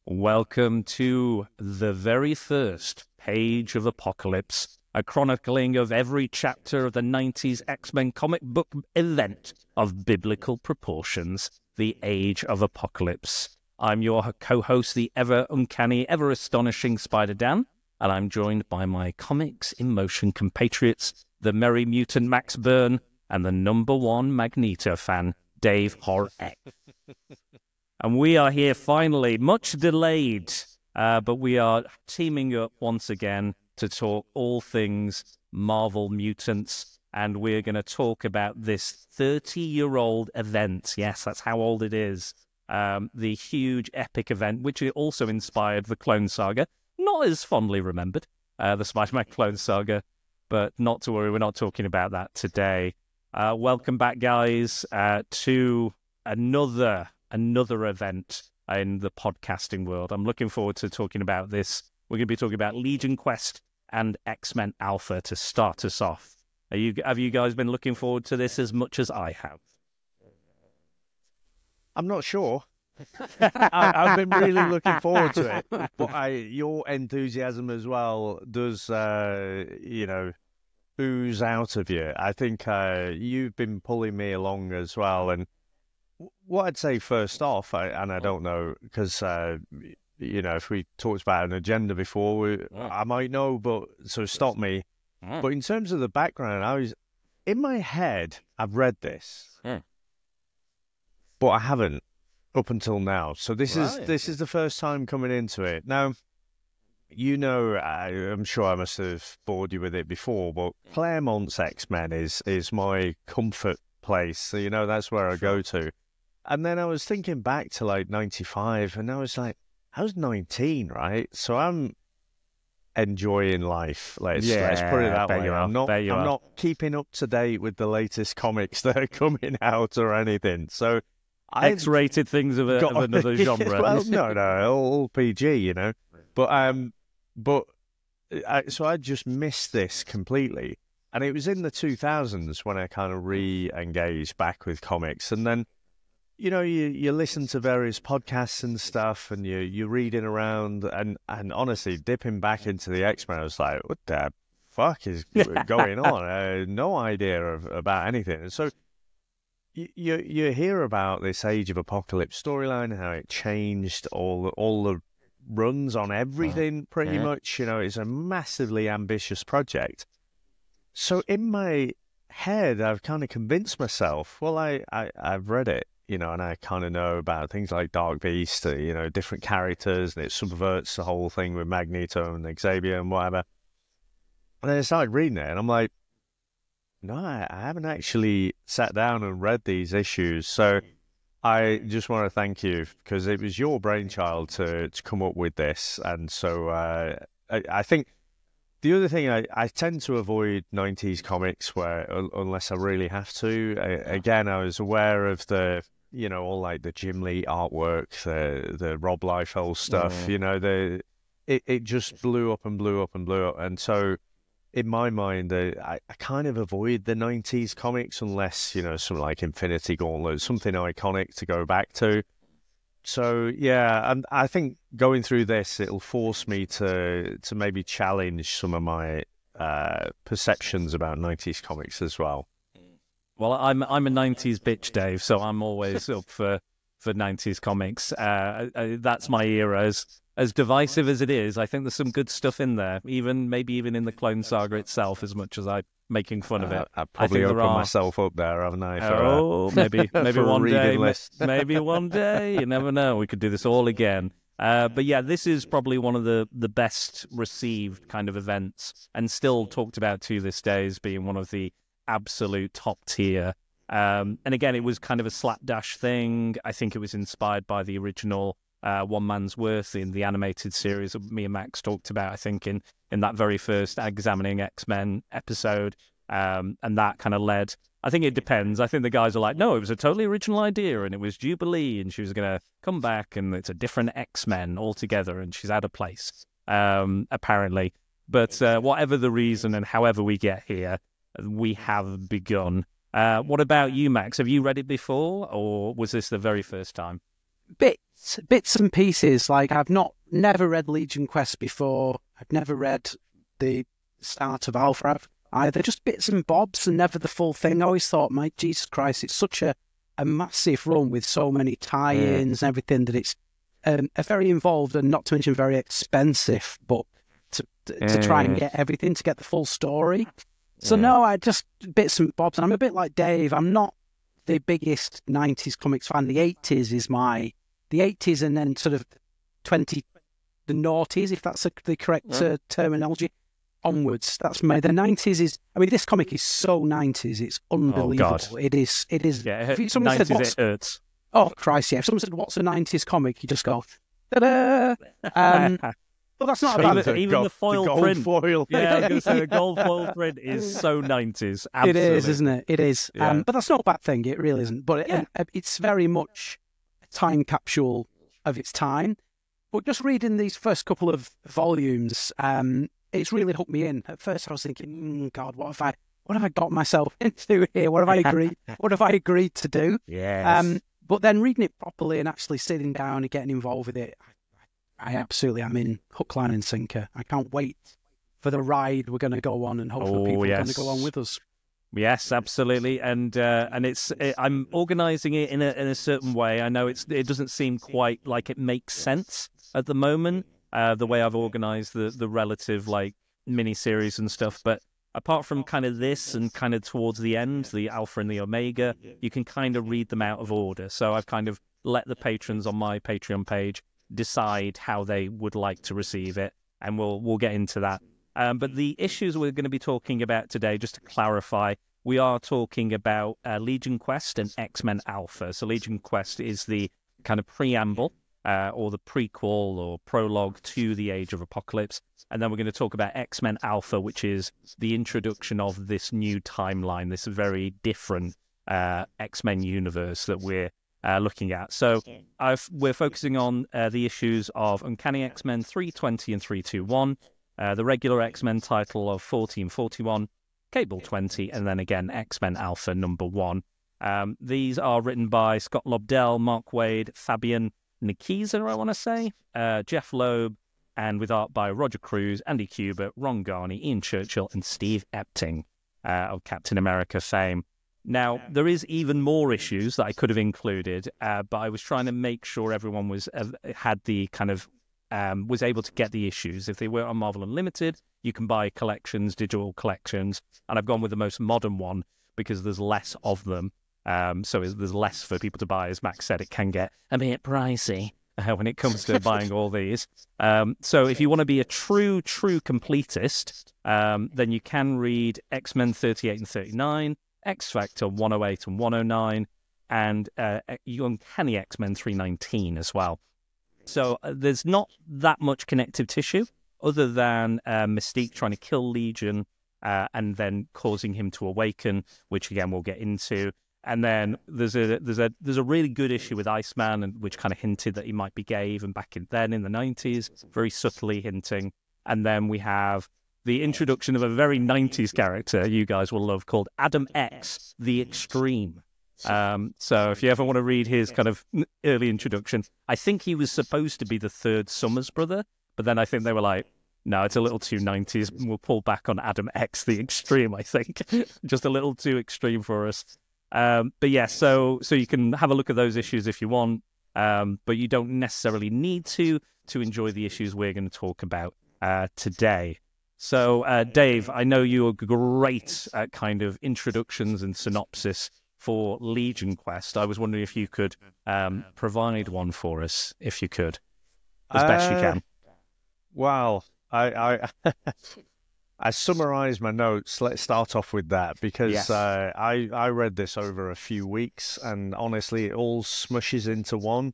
Welcome to the very first page of Apocalypse, a chronicling of every chapter of the 90s X-Men comic book event of biblical proportions, the Age of Apocalypse. I'm your co-host, the ever uncanny, ever astonishing Spider Dan, and I'm joined by my comics in motion compatriots, the merry mutant Max Byrne, and the #1 Magneto fan, Dave Horek. And we are here finally, much delayed, but we are teaming up once again to talk all things Marvel Mutants. And we're going to talk about this 30-year-old event. Yes, that's how old it is. The huge epic event, which also inspired the Clone Saga. Not as fondly remembered, the Spider-Man Clone Saga. But not to worry, we're not talking about that today. Welcome back, guys, to another event in the podcasting world. I'm looking forward to talking about this. We're going to be talking about Legion Quest and X-Men Alpha to start us off. Have you guys been looking forward to this as much as I have? I'm not sure. I've been really looking forward to it. But your enthusiasm as well does, ooze out of you. I think you've been pulling me along as well. And what I'd say first off, I don't know, because, if we talked about an agenda before, I might know, but so stop me. But in terms of the background, in my head, I've read this, but I haven't up until now. So this is the first time coming into it. Now, I'm sure I must have bored you with it before, but Claremont's X-Men is my comfort place. So, that's where I go to. And then I was thinking back to like 95, and I was like, I was 19, right? So I'm enjoying life. Let's put it that way. I'm not keeping up to date with the latest comics that are coming out or anything. So X-rated things of another genre. Well, no, all PG, So I just missed this completely. And it was in the 2000s when I kind of re-engaged back with comics. And then, you listen to various podcasts and stuff, and you're reading around, and honestly, dipping back into the X-Men, I was like, what the fuck is going on? I had no idea about anything. And so you hear about this Age of Apocalypse storyline, how it changed all the runs on everything, pretty much. It's a massively ambitious project. So in my head, I've kind of convinced myself, well, I've read it, and I kind of know about things like Dark Beast, different characters, and it subverts the whole thing with Magneto and Xavier and whatever. And then I started reading it, and I'm like, no, I haven't actually sat down and read these issues. So I just want to thank you, because it was your brainchild to come up with this. And so I think the other thing, I tend to avoid 90s comics unless I really have to. Again, I was aware of the, all like the Jim Lee artwork, the Rob Liefeld stuff, it just blew up and blew up and blew up. And so in my mind, I kind of avoid the 90s comics unless, something like Infinity Gauntlet, something iconic to go back to. So, yeah, and I think going through this, it'll force me to maybe challenge some of my perceptions about 90s comics as well. Well, I'm a 90s bitch, Dave, so I'm always up for 90s comics. That's my era. As divisive as it is, I think there's some good stuff in there, maybe even in the Clone Saga itself, as much as I'm making fun of it. I've probably opened myself up there, haven't I? Maybe for one day. List. Maybe one day. You never know. We could do this all again. But yeah, this is probably one of the best received kind of events, and still talked about to this day as being one of the absolute top tier. And again, it was kind of a slapdash thing. I think it was inspired by the original One Man's Worth in the animated series that me and Max talked about, I think, in that very first Examining X-Men episode. And that kind of led, I think it depends. I think the guys are like, no, it was a totally original idea, and it was Jubilee, and she was going to come back, and it's a different X-Men altogether, and she's out of place, apparently. But whatever the reason and however we get here, we have begun. What about you, Max? Have you read it before, or was this the very first time? bits and pieces. Like I've never read Legion Quest before. I've never read the start of Alpha either. Just bits and bobs, and never the full thing. I always thought, my Jesus Christ, it's such a massive run with so many tie-ins and everything that it's a very involved and not to mention very expensive book to try and get everything, to get the full story. So no, I just bits and bobs. And I'm a bit like Dave. I'm not the biggest 90s comics fan. The 80s is the 80s and then sort of the noughties, if that's the correct terminology, onwards. That's the 90s is, I mean, this comic is so 90s, it's unbelievable. Oh, it is. Yeah, if someone 90s, said, it hurts. Oh, Christ, yeah. If someone said, what's a 90s comic? You just go, ta-da! But that's not about it. Even the foil print. Foil. Yeah, I was going to say the gold foil print is so 90s. Absolutely. It is, isn't it? It is. Yeah. But that's not a bad thing. It really isn't. But it's very much a time capsule of its time. But just reading these first couple of volumes, it's really hooked me in. At first, I was thinking, God, what have I got myself into here? What have I agreed to do? Yes. But then reading it properly and actually sitting down and getting involved with it, I absolutely am in hook, line and sinker. I can't wait for the ride we're going to go on, and hopefully people are going to go on with us. Yes, absolutely, and I'm organising it in a certain way. I know it doesn't seem quite like it makes sense at the moment, the way I've organised the relative like mini-series and stuff, but apart from kind of this and kind of towards the end, the Alpha and the Omega, you can kind of read them out of order. So I've kind of let the patrons on my Patreon page decide how they would like to receive it, and we'll get into that. But the issues we're going to be talking about today, just to clarify, we are talking about Legion Quest and X-Men Alpha. So Legion Quest is the kind of preamble or the prequel or prologue to the Age of Apocalypse. And then we're going to talk about X-Men Alpha, which is the introduction of this new timeline, this very different X-Men universe that we're looking at. So we're focusing on the issues of Uncanny X-Men 320 and 321, the regular X-Men title of 40 and 41, Cable 20, and then again X-Men Alpha number 1. These are written by Scott Lobdell, Mark Waid, Fabian Nikiza, I want to say, Jeff Loeb, and with art by Roger Cruz, Andy Kubert, Ron Garney, Ian Churchill, and Steve Epting of Captain America fame. Now, there is even more issues that I could have included, but I was trying to make sure everyone had the kind of was able to get the issues. If they were on Marvel Unlimited, you can buy collections, digital collections, and I've gone with the most modern one because there's less of them. So there's less for people to buy. As Max said, it can get a bit pricey when it comes to buying all these. So if you want to be a true completist, then you can read X-Men 38 and 39, X-Factor 108 and 109, and Uncanny X-Men 319 as well. So there's not that much connective tissue other than Mystique trying to kill Legion and then causing him to awaken, which again we'll get into. And then there's a really good issue with Iceman, and which kind of hinted that he might be gay even back in the 90s, very subtly hinting. And then we have the introduction of a very 90s character you guys will love called Adam X, the Extreme. So if you ever want to read his kind of early introduction, I think he was supposed to be the third Summers brother, but then I think they were like, no, it's a little too 90s. We'll pull back on Adam X, the Extreme, I think. Just a little too extreme for us. But yeah, so you can have a look at those issues if you want, but you don't necessarily need to enjoy the issues we're going to talk about today. So, Dave, I know you're great at kind of introductions and synopsis for Legion Quest. I was wondering if you could provide one for us, if you could, as best you can. Well, I summarised my notes. Let's start off with that, because Yes. I read this over a few weeks, and honestly, it all smushes into one.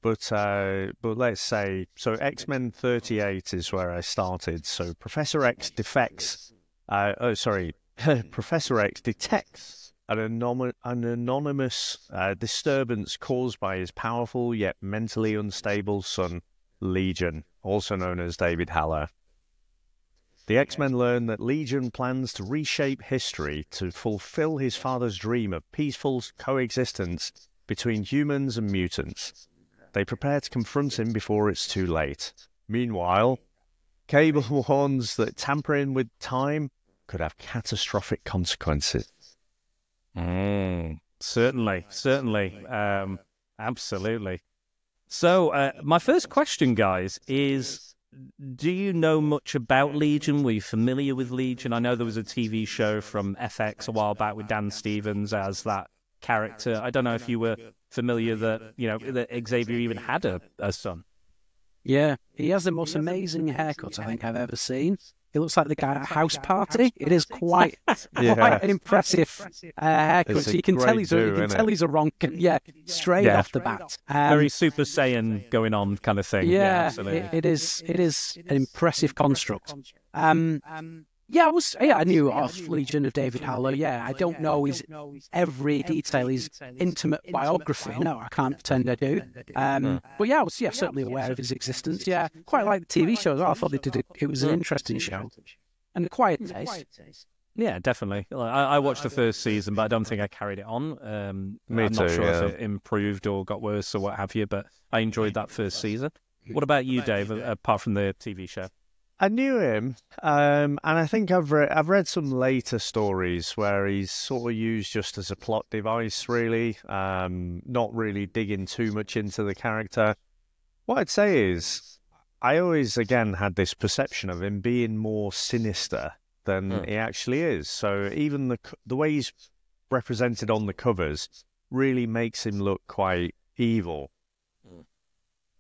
But let's say, so X-Men 38 is where I started. So Professor X defects. Professor X detects an anonymous disturbance caused by his powerful yet mentally unstable son, Legion, also known as David Haller. The X-Men learn that Legion plans to reshape history to fulfill his father's dream of peaceful coexistence between humans and mutants. They prepare to confront him before it's too late. Meanwhile, Cable warns that tampering with time could have catastrophic consequences. Certainly. Absolutely. So, my first question, guys, is: do you know much about Legion? Were you familiar with Legion? I know there was a TV show from FX a while back with Dan Stevens as that character. I don't know if you were familiar that Xavier even had a son. Yeah, he has the most amazing haircut I think I've ever seen. He looks like the guy at a house party. It is quite an impressive haircut. So you can tell he's a Ronken, straight off the bat. Very Super Saiyan going on kind of thing. Yeah, absolutely. It is an impressive construct. I knew of Legion of David Haller. Yeah, I don't know every detail, his intimate biography. No, I can't pretend I do. But yeah, I was certainly aware of his existence. Yeah, quite like the TV show as well. I thought it was an interesting show and a quiet taste. Yeah, definitely. I watched the first season, but I don't think I carried it on. I'm not sure if it improved or got worse or what have you, but I enjoyed that first season. What about you, Dave, apart from the TV show? I knew him, and I think I've read some later stories where he's sort of used just as a plot device, really, not really digging too much into the character. What I'd say is, I always, again, had this perception of him being more sinister than he actually is. So even the way he's represented on the covers really makes him look quite evil.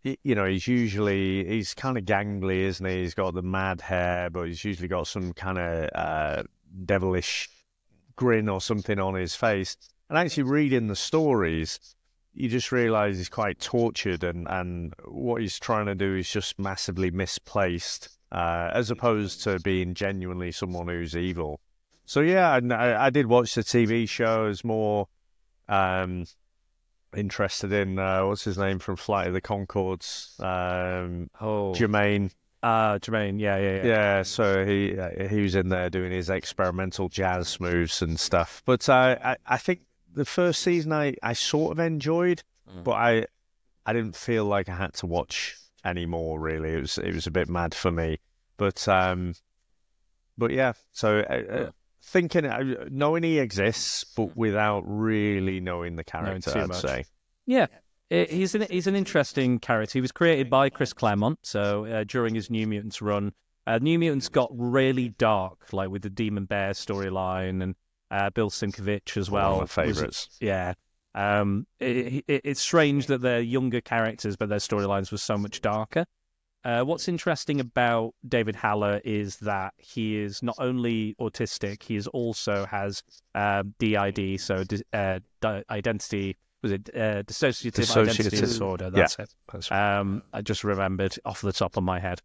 He's kind of gangly, isn't he? He's got the mad hair, but he's usually got some kind of devilish grin or something on his face. And actually reading the stories, you just realise he's quite tortured, and what he's trying to do is just massively misplaced, as opposed to being genuinely someone who's evil. So yeah, I did watch the TV show. As more interested in what's his name from Flight of the Conchords, Jermaine. Jermaine, yeah. So he was in there doing his experimental jazz moves and stuff. But I think the first season I sort of enjoyed, but I didn't feel like I had to watch anymore. Really, it was a bit mad for me. But yeah. So knowing he exists, but without really knowing the character, I'd say. Yeah, he's an interesting character. He was created by Chris Claremont, so during his New Mutants run, New Mutants got really dark, like with the Demon Bear storyline, and Bill Sienkiewicz as well. One of my favourites. Yeah. It's strange that they're younger characters, but their storylines were so much darker. What's interesting about David Haller is that he is not only autistic, he also has DID, so identity. Was it dissociative identity disorder? That's it. That's right. I just remembered off the top of my head.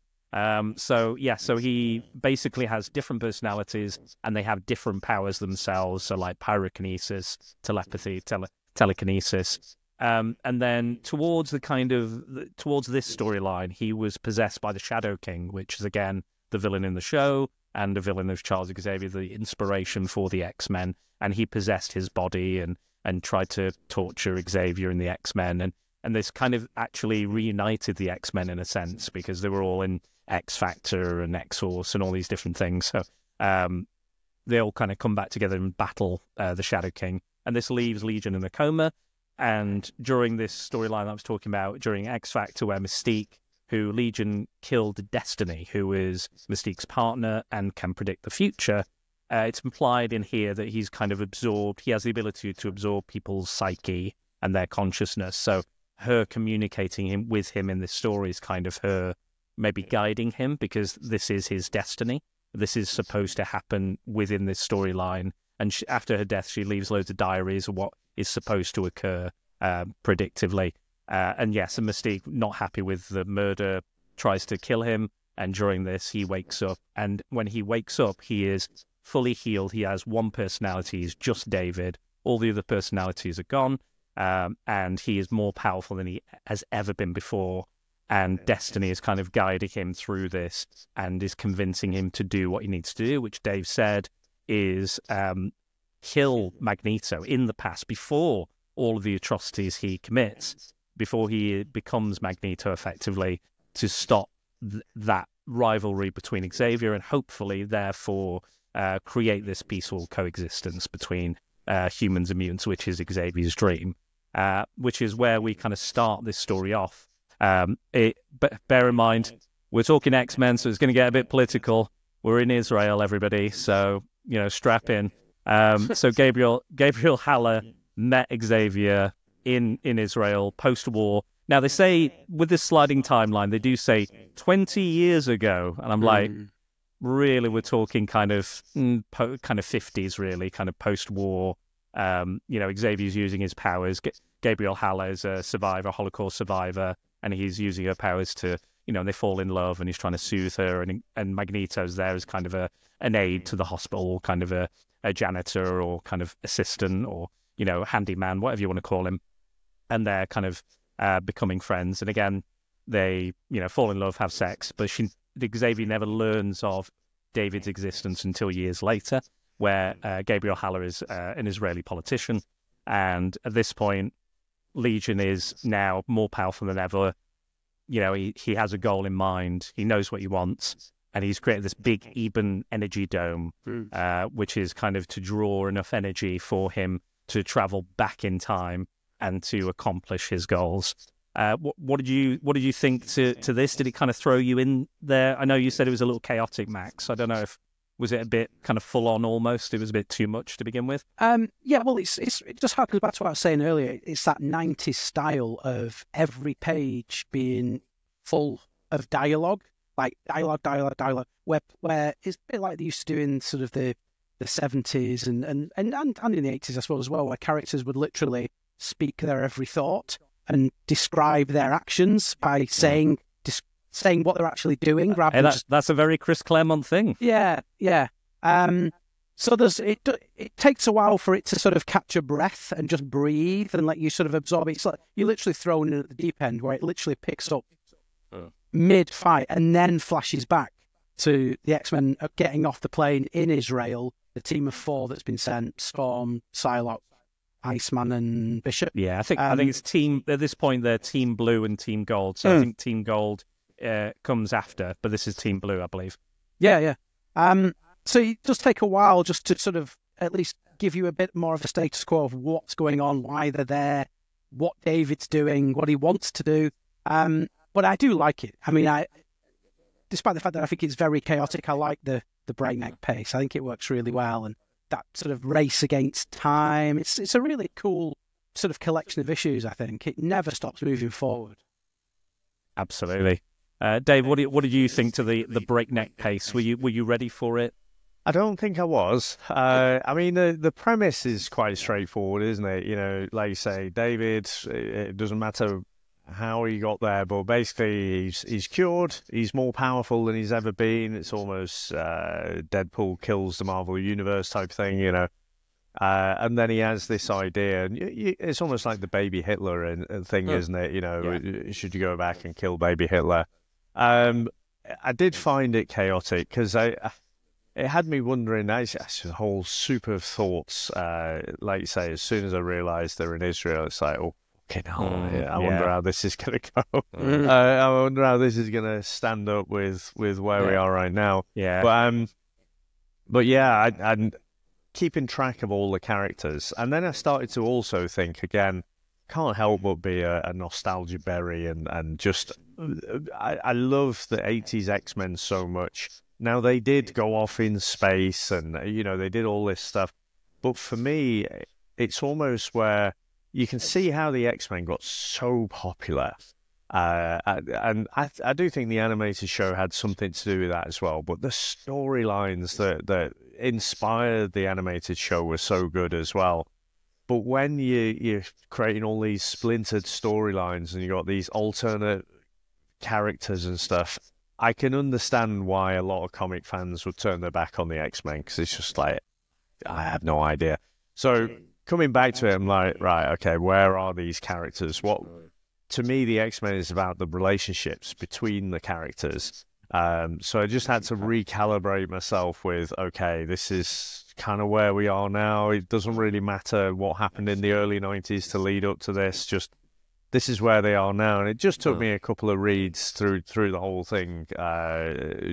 So he basically has different personalities, and they have different powers themselves. So like pyrokinesis, telepathy, telekinesis. And then towards this storyline, he was possessed by the Shadow King, which is again the villain in the show and the villain of Charles Xavier, the inspiration for the X-Men. And he possessed his body and tried to torture Xavier and the X-Men. And this kind of actually reunited the X-Men in a sense, because they were all in X-Factor and X-Force and all these different things. So they all kind of come back together and battle the Shadow King. And this leaves Legion in a coma. And during this storyline I was talking about, during X-Factor, where Mystique, who Legion killed Destiny, who is Mystique's partner and can predict the future, it's implied in here that he's kind of absorbed, he has the ability to absorb people's psyche and their consciousness. So her communicating with him in this story is kind of her maybe guiding him, because this is his destiny. This is supposed to happen within this storyline. And after her death, she leaves loads of diaries of what is supposed to occur predictively. And yes, Mystique, not happy with the murder, tries to kill him. And during this, he wakes up. And when he wakes up, he is fully healed. He has one personality. He's just David. All the other personalities are gone. And he is more powerful than he has ever been before. And Destiny is kind of guiding him through this and is convincing him to do what he needs to do, which Dave said is kill Magneto in the past before all of the atrocities he commits. before he becomes Magneto effectively, to stop that rivalry between Xavier and hopefully, therefore, create this peaceful coexistence between humans and mutants, which is Xavier's dream, which is where we kind of start this story off. But bear in mind, we're talking X-Men, so it's going to get a bit political. We're in Israel, everybody, so, strap in. So Gabriel Haller met Xavier in Israel post-war. Now, they say, with this sliding timeline, they do say 20 years ago, and I'm like, really, we're talking kind of 50s, really, kind of post-war. Xavier's using his powers. Gabriel Haller is a survivor, Holocaust survivor, and he's using her powers to, and they fall in love, and he's trying to soothe her, and Magneto's there as kind of an aide to the hospital, kind of a janitor or kind of assistant or, handyman, whatever you want to call him. And they're kind of becoming friends. And again, they, fall in love, have sex, but Xavier never learns of David's existence until years later, where Gabriel Haller is an Israeli politician. And at this point, Legion is now more powerful than ever. He has a goal in mind. He knows what he wants. And he's created this big Eben energy dome, which is kind of to draw enough energy for him to travel back in time and to accomplish his goals. What did you think to this? Did it kind of throw you in there? I know you said it was a little chaotic, Max. I don't know if was it a bit kind of full on almost. It was a bit too much to begin with. Yeah, well, it just harkens back to what I was saying earlier. It's that 90s style of every page being full of dialogue, like dialogue, where it's a bit like they used to do in sort of the 70s and in the 80s, I suppose, as well, where characters would literally speak their every thought and describe their actions by saying what they're actually doing. That's a very Chris Claremont thing. Yeah. So it takes a while for it to sort of catch your breath and just breathe and let you sort of absorb it. It's like you're literally thrown in at the deep end where it literally picks up mid-fight and then flashes back to the X-Men getting off the plane in Israel, the team of 4 that's been sent, Storm, Psylocke, Iceman and Bishop. Yeah, I think it's team at this point. They're Team Blue and Team Gold. So I think Team Gold comes after, but this is Team Blue, I believe. Yeah. So it does take a while just to sort of at least give you a bit more of a status quo of what's going on, why they're there, what David's doing, what he wants to do. But I do like it. I mean, despite the fact that I think it's very chaotic, I like the breakneck pace. I think it works really well, and that sort of race against time. It's a really cool sort of collection of issues, I think. It never stops moving forward. Absolutely. Dave, what did you think to the breakneck pace? Were you ready for it? I don't think I was. I mean, the premise is quite straightforward, isn't it? Like you say, David, it doesn't matter how he got there, but basically he's cured. He's more powerful than he's ever been. It's almost Deadpool kills the Marvel Universe type thing, and then he has this idea, and it's almost like the baby Hitler thing, isn't it? Should you go back and kill baby Hitler? I did find it chaotic because it had me wondering. That's a whole soup of thoughts. Like you say, as soon as I realised they're in Israel, it's like, I wonder how this is going to go. I wonder how this is going to stand up with where we are right now. Yeah. But yeah, I'm keeping track of all the characters, and then I started to also think again. Can't help but be a nostalgia berry, and just I love the 80s X-Men so much. Now, they did go off in space and they did all this stuff, but for me it's almost where you can see how the X-Men got so popular, and I do think the animated show had something to do with that as well, but the storylines that inspired the animated show were so good as well. But when you're creating all these splintered storylines and you got these alternate characters and stuff, I can understand why a lot of comic fans would turn their back on the X-Men, because it's just like, I have no idea. So coming back to it, I'm like, right, okay, where are these characters? To me, the X-Men is about the relationships between the characters. So I just had to recalibrate myself with, okay, this is kind of where we are now. It doesn't really matter what happened in the early 90s to lead up to this. Just this is where they are now. And it just took me a couple of reads through the whole thing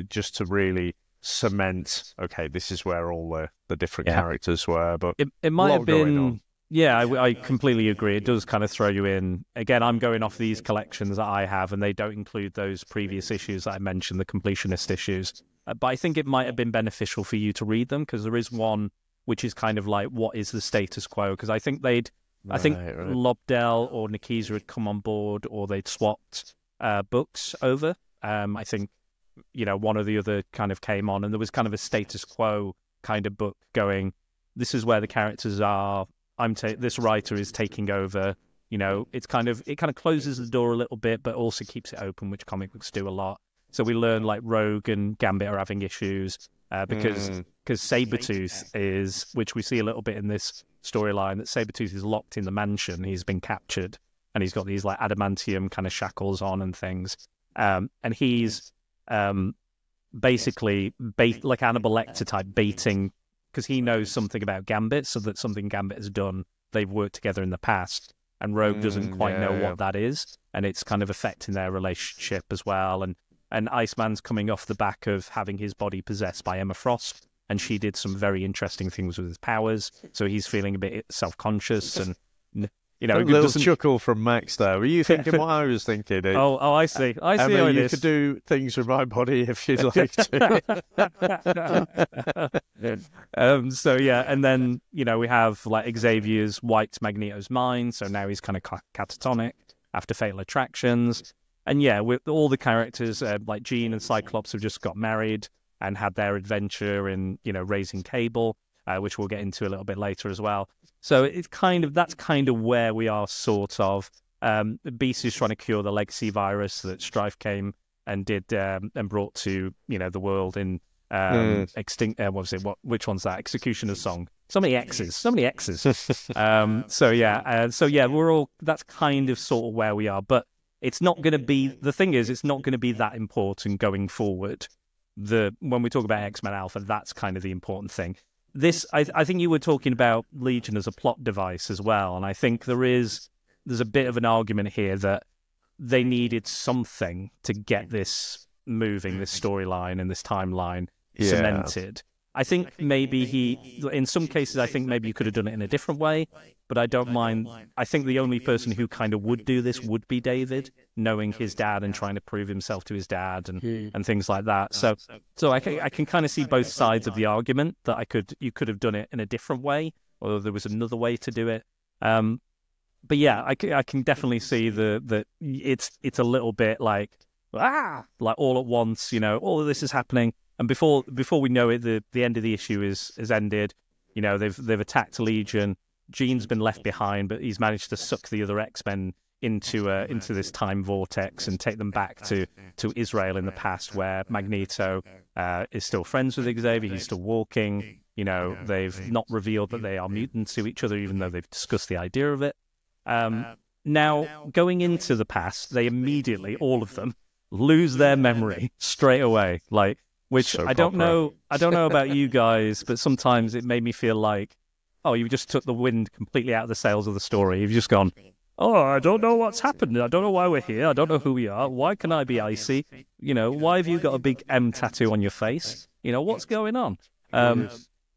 just to really cement, okay, this is where all the different characters were. But it might have been, I completely agree. It does kind of throw you in. Again, I'm going off these collections that I have, and they don't include those previous issues that I mentioned, the completionist issues. But I think it might have been beneficial for you to read them, because there is one which is kind of like, what is the status quo? Because I think Lobdell or Nikisa had come on board, or they'd swapped books over. I think, one or the other kind of came on, and there was kind of a status quo kind of book going, this is where the characters are. This writer is taking over. It kind of closes the door a little bit, but also keeps it open, which comic books do a lot. So we learn like Rogue and Gambit are having issues because Sabretooth is, which we see a little bit in this storyline, that Sabretooth is locked in the mansion. He's been captured, and he's got these like adamantium kind of shackles on and things. And he's basically like Hannibal Lecter type baiting, because he knows something about Gambit, so that something Gambit has done, they've worked together in the past, and Rogue doesn't quite know what that is, and it's kind of affecting their relationship as well. And Iceman's coming off the back of having his body possessed by Emma Frost, and she did some very interesting things with his powers, so he's feeling a bit self-conscious, and a little chuckle from Max there. Were you thinking what I was thinking? I see. Emma, you could do things with my body if you'd like to. And then we have like Xavier's wiped Magneto's mind, so now he's kind of catatonic after Fatal Attractions. And with all the characters like Jean and Cyclops have just got married and had their adventure in raising Cable, which we'll get into a little bit later as well. So it's that's kind of where we are, sort of. Beast is trying to cure the legacy virus that Strife came and did and brought to the world in Extinct. What was it? Which one's that? Executioner's Song. So many X's. We're all. That's kind of sort of where we are, but it's not going to be. The thing is, it's not going to be that important going forward. When we talk about X-Men Alpha, that's kind of the important thing. I think you were talking about Legion as a plot device as well, and I think there's a bit of an argument here that they needed something to get this moving, this storyline and this timeline cemented. I think maybe in some cases, I think maybe you could have done it in a different way, but I don't mind. I think the only person who kind of would do this would be David, knowing his dad and trying to prove himself to his dad and things like that. So I can kind of see both sides of the argument, that you could have done it in a different way, or there was another way to do it. But I can definitely see that it's a little bit like all at once, all of this is happening. And before we know it, the end of the issue is ended. They've attacked Legion. Jean's been left behind, but he's managed to suck the other X-Men into this time vortex and take them back to Israel in the past, where Magneto is still friends with Xavier. He's still walking. They've not revealed that they are mutants to each other, even though they've discussed the idea of it. Now, going into the past, they immediately, all of them, lose their memory straight away. Which I don't know about you guys, but sometimes it made me feel like, you just took the wind completely out of the sails of the story. You've just gone, I don't know what's happened. I don't know why we're here. I don't know who we are. Why can I be icy? Why have you got a big M tattoo on your face? What's going on?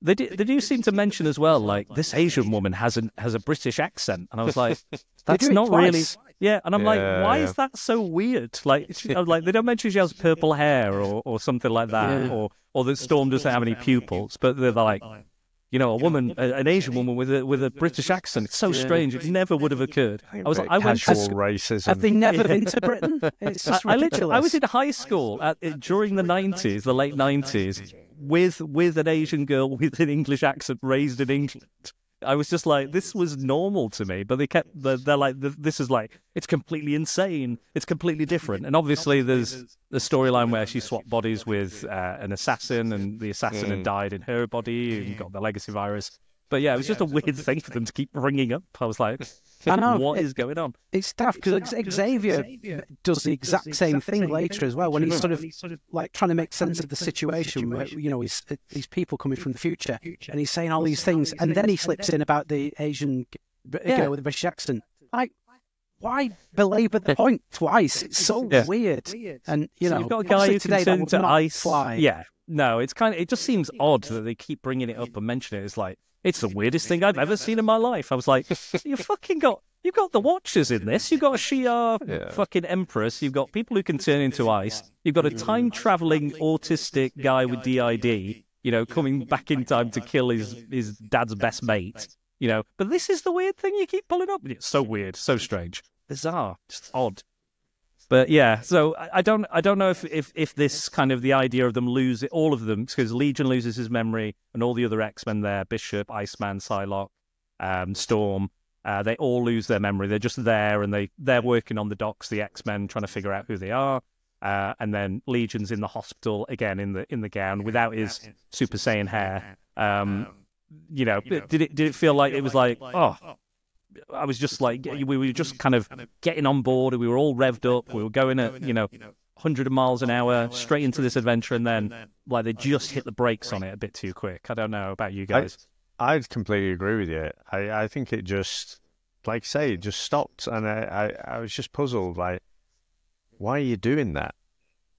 They do seem to mention as well, like, this Asian woman has a British accent. And I was like, that's not really... Yeah, and I'm like, why is that so weird? Like, they don't mention she has purple hair or something like that, or that Storm doesn't have any pupils, but they're like, a woman, an Asian woman with a British accent. It's so strange. It never would have occurred. I was like, racism. Have they never been to Britain? It's just ridiculous. I was in high school during the 90s, the late 90s, with an Asian girl with an English accent raised in England. I was just like, this was normal to me, but they're like, this is like, it's completely insane. It's completely different. And obviously there's the storyline where she swapped bodies with an assassin, and the assassin had died in her body and got the legacy virus. But it was just a weird thing for them to keep bringing up. I was like, I know, what is going on? It's tough because Xavier does the exact same thing later as well, when he's sort of like trying to make sense of the situation where, these people coming from the future, and he's saying all these things, and then he slips in about the Asian girl with a British accent. Like, why belabor the point twice? It's so weird. And, you know, you've got a guy who can turn into ice. Fly. Yeah. No, it just seems odd that they keep bringing it up and mentioning it. It's like, it's the weirdest thing I've ever seen in my life. I was like, you've got the Watchers in this. You've got a Shi'ar fucking Empress. You've got people who can turn into ice. You've got a time-traveling autistic guy with DID, you know, coming back in time to kill his dad's best mate, you know. But this is the weird thing you keep pulling up. It's so weird, so strange, bizarre, just odd. But yeah, so I don't know if this kind of the idea of them lose all of them, because Legion loses his memory and all the other X-Men there, Bishop, Iceman, Psylocke, Storm, they all lose their memory. They're just there and they're working on the docks, the X-Men, trying to figure out who they are. And then Legion's in the hospital again in the gown without his Super Saiyan hair. You know, did it feel like it was like, oh, I was just like, we were just kind of getting on board. We were all revved up. We were going at, 100 miles an hour straight into this adventure, and then like they just hit the brakes on it a bit too quick. I don't know about you guys. I'd completely agree with you. I think it just, like I say, it just stopped, and I was just puzzled. Like, why are you doing that?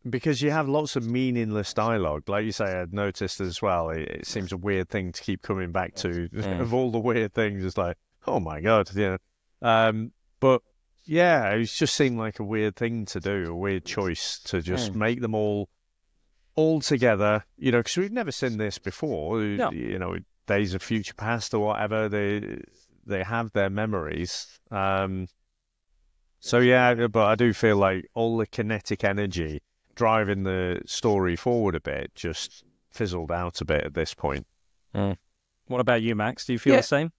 Because you have lots of meaningless dialogue. Like you say, I'd noticed as well, it seems a weird thing to keep coming back to. Of all the weird things, it's like, oh my God, but yeah, it just seemed like a weird thing to do, a weird choice to just make them all together, because we've never seen this before. No. Days of Future Past or whatever, they have their memories. So yeah, but I do feel like all the kinetic energy driving the story forward a bit just fizzled out a bit at this point. What about you, Max? Do you feel the same?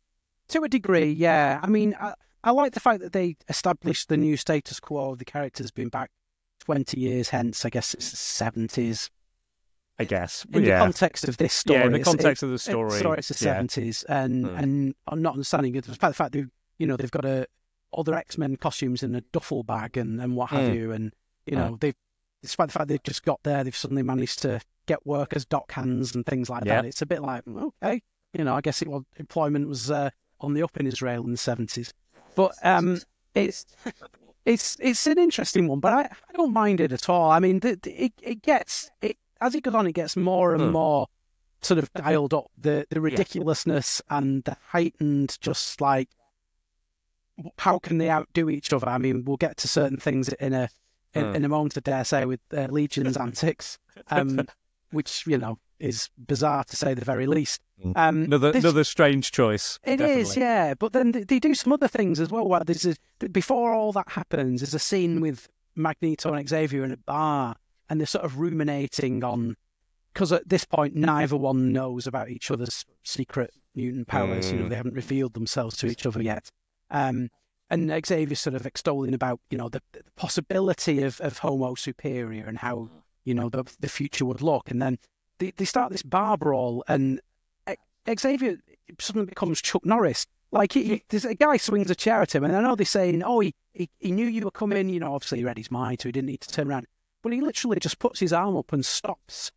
To a degree, yeah. I mean, I like the fact that they established the new status quo of the characters being back 20 years hence. I guess it's the 70s. I guess. In the context of this story. Yeah, in the context of the story. It's the 70s. And I'm not understanding it. Despite the fact that, they've got other X-Men costumes in a duffel bag and what have you. And, despite the fact they've just got there, they've suddenly managed to get work as dock hands and things like that. It's a bit like, okay. I guess employment was on the up in Israel in the 70s. But it's an interesting one, but I don't mind it at all. I mean, it gets as it goes on, it gets more and more sort of dialed up, the ridiculousness and the heightened, just like, how can they outdo each other? I mean, we'll get to certain things in a moment, I dare say, with Legion's antics, which is bizarre to say the very least. Another strange choice. It definitely is, yeah. But then they do some other things as well. Before all that happens, there's a scene with Magneto and Xavier in a bar, and they're sort of ruminating on, because at this point neither one knows about each other's secret mutant powers. They haven't revealed themselves to each other yet. And Xavier's sort of extolling about the possibility of Homo superior and how the future would look, and then they start this bar brawl, and Xavier suddenly becomes Chuck Norris. Like, there's a guy swings a chair at him, and I know they're saying, oh, he knew you were coming, obviously he read his mind, so he didn't need to turn around. But he literally just puts his arm up and stops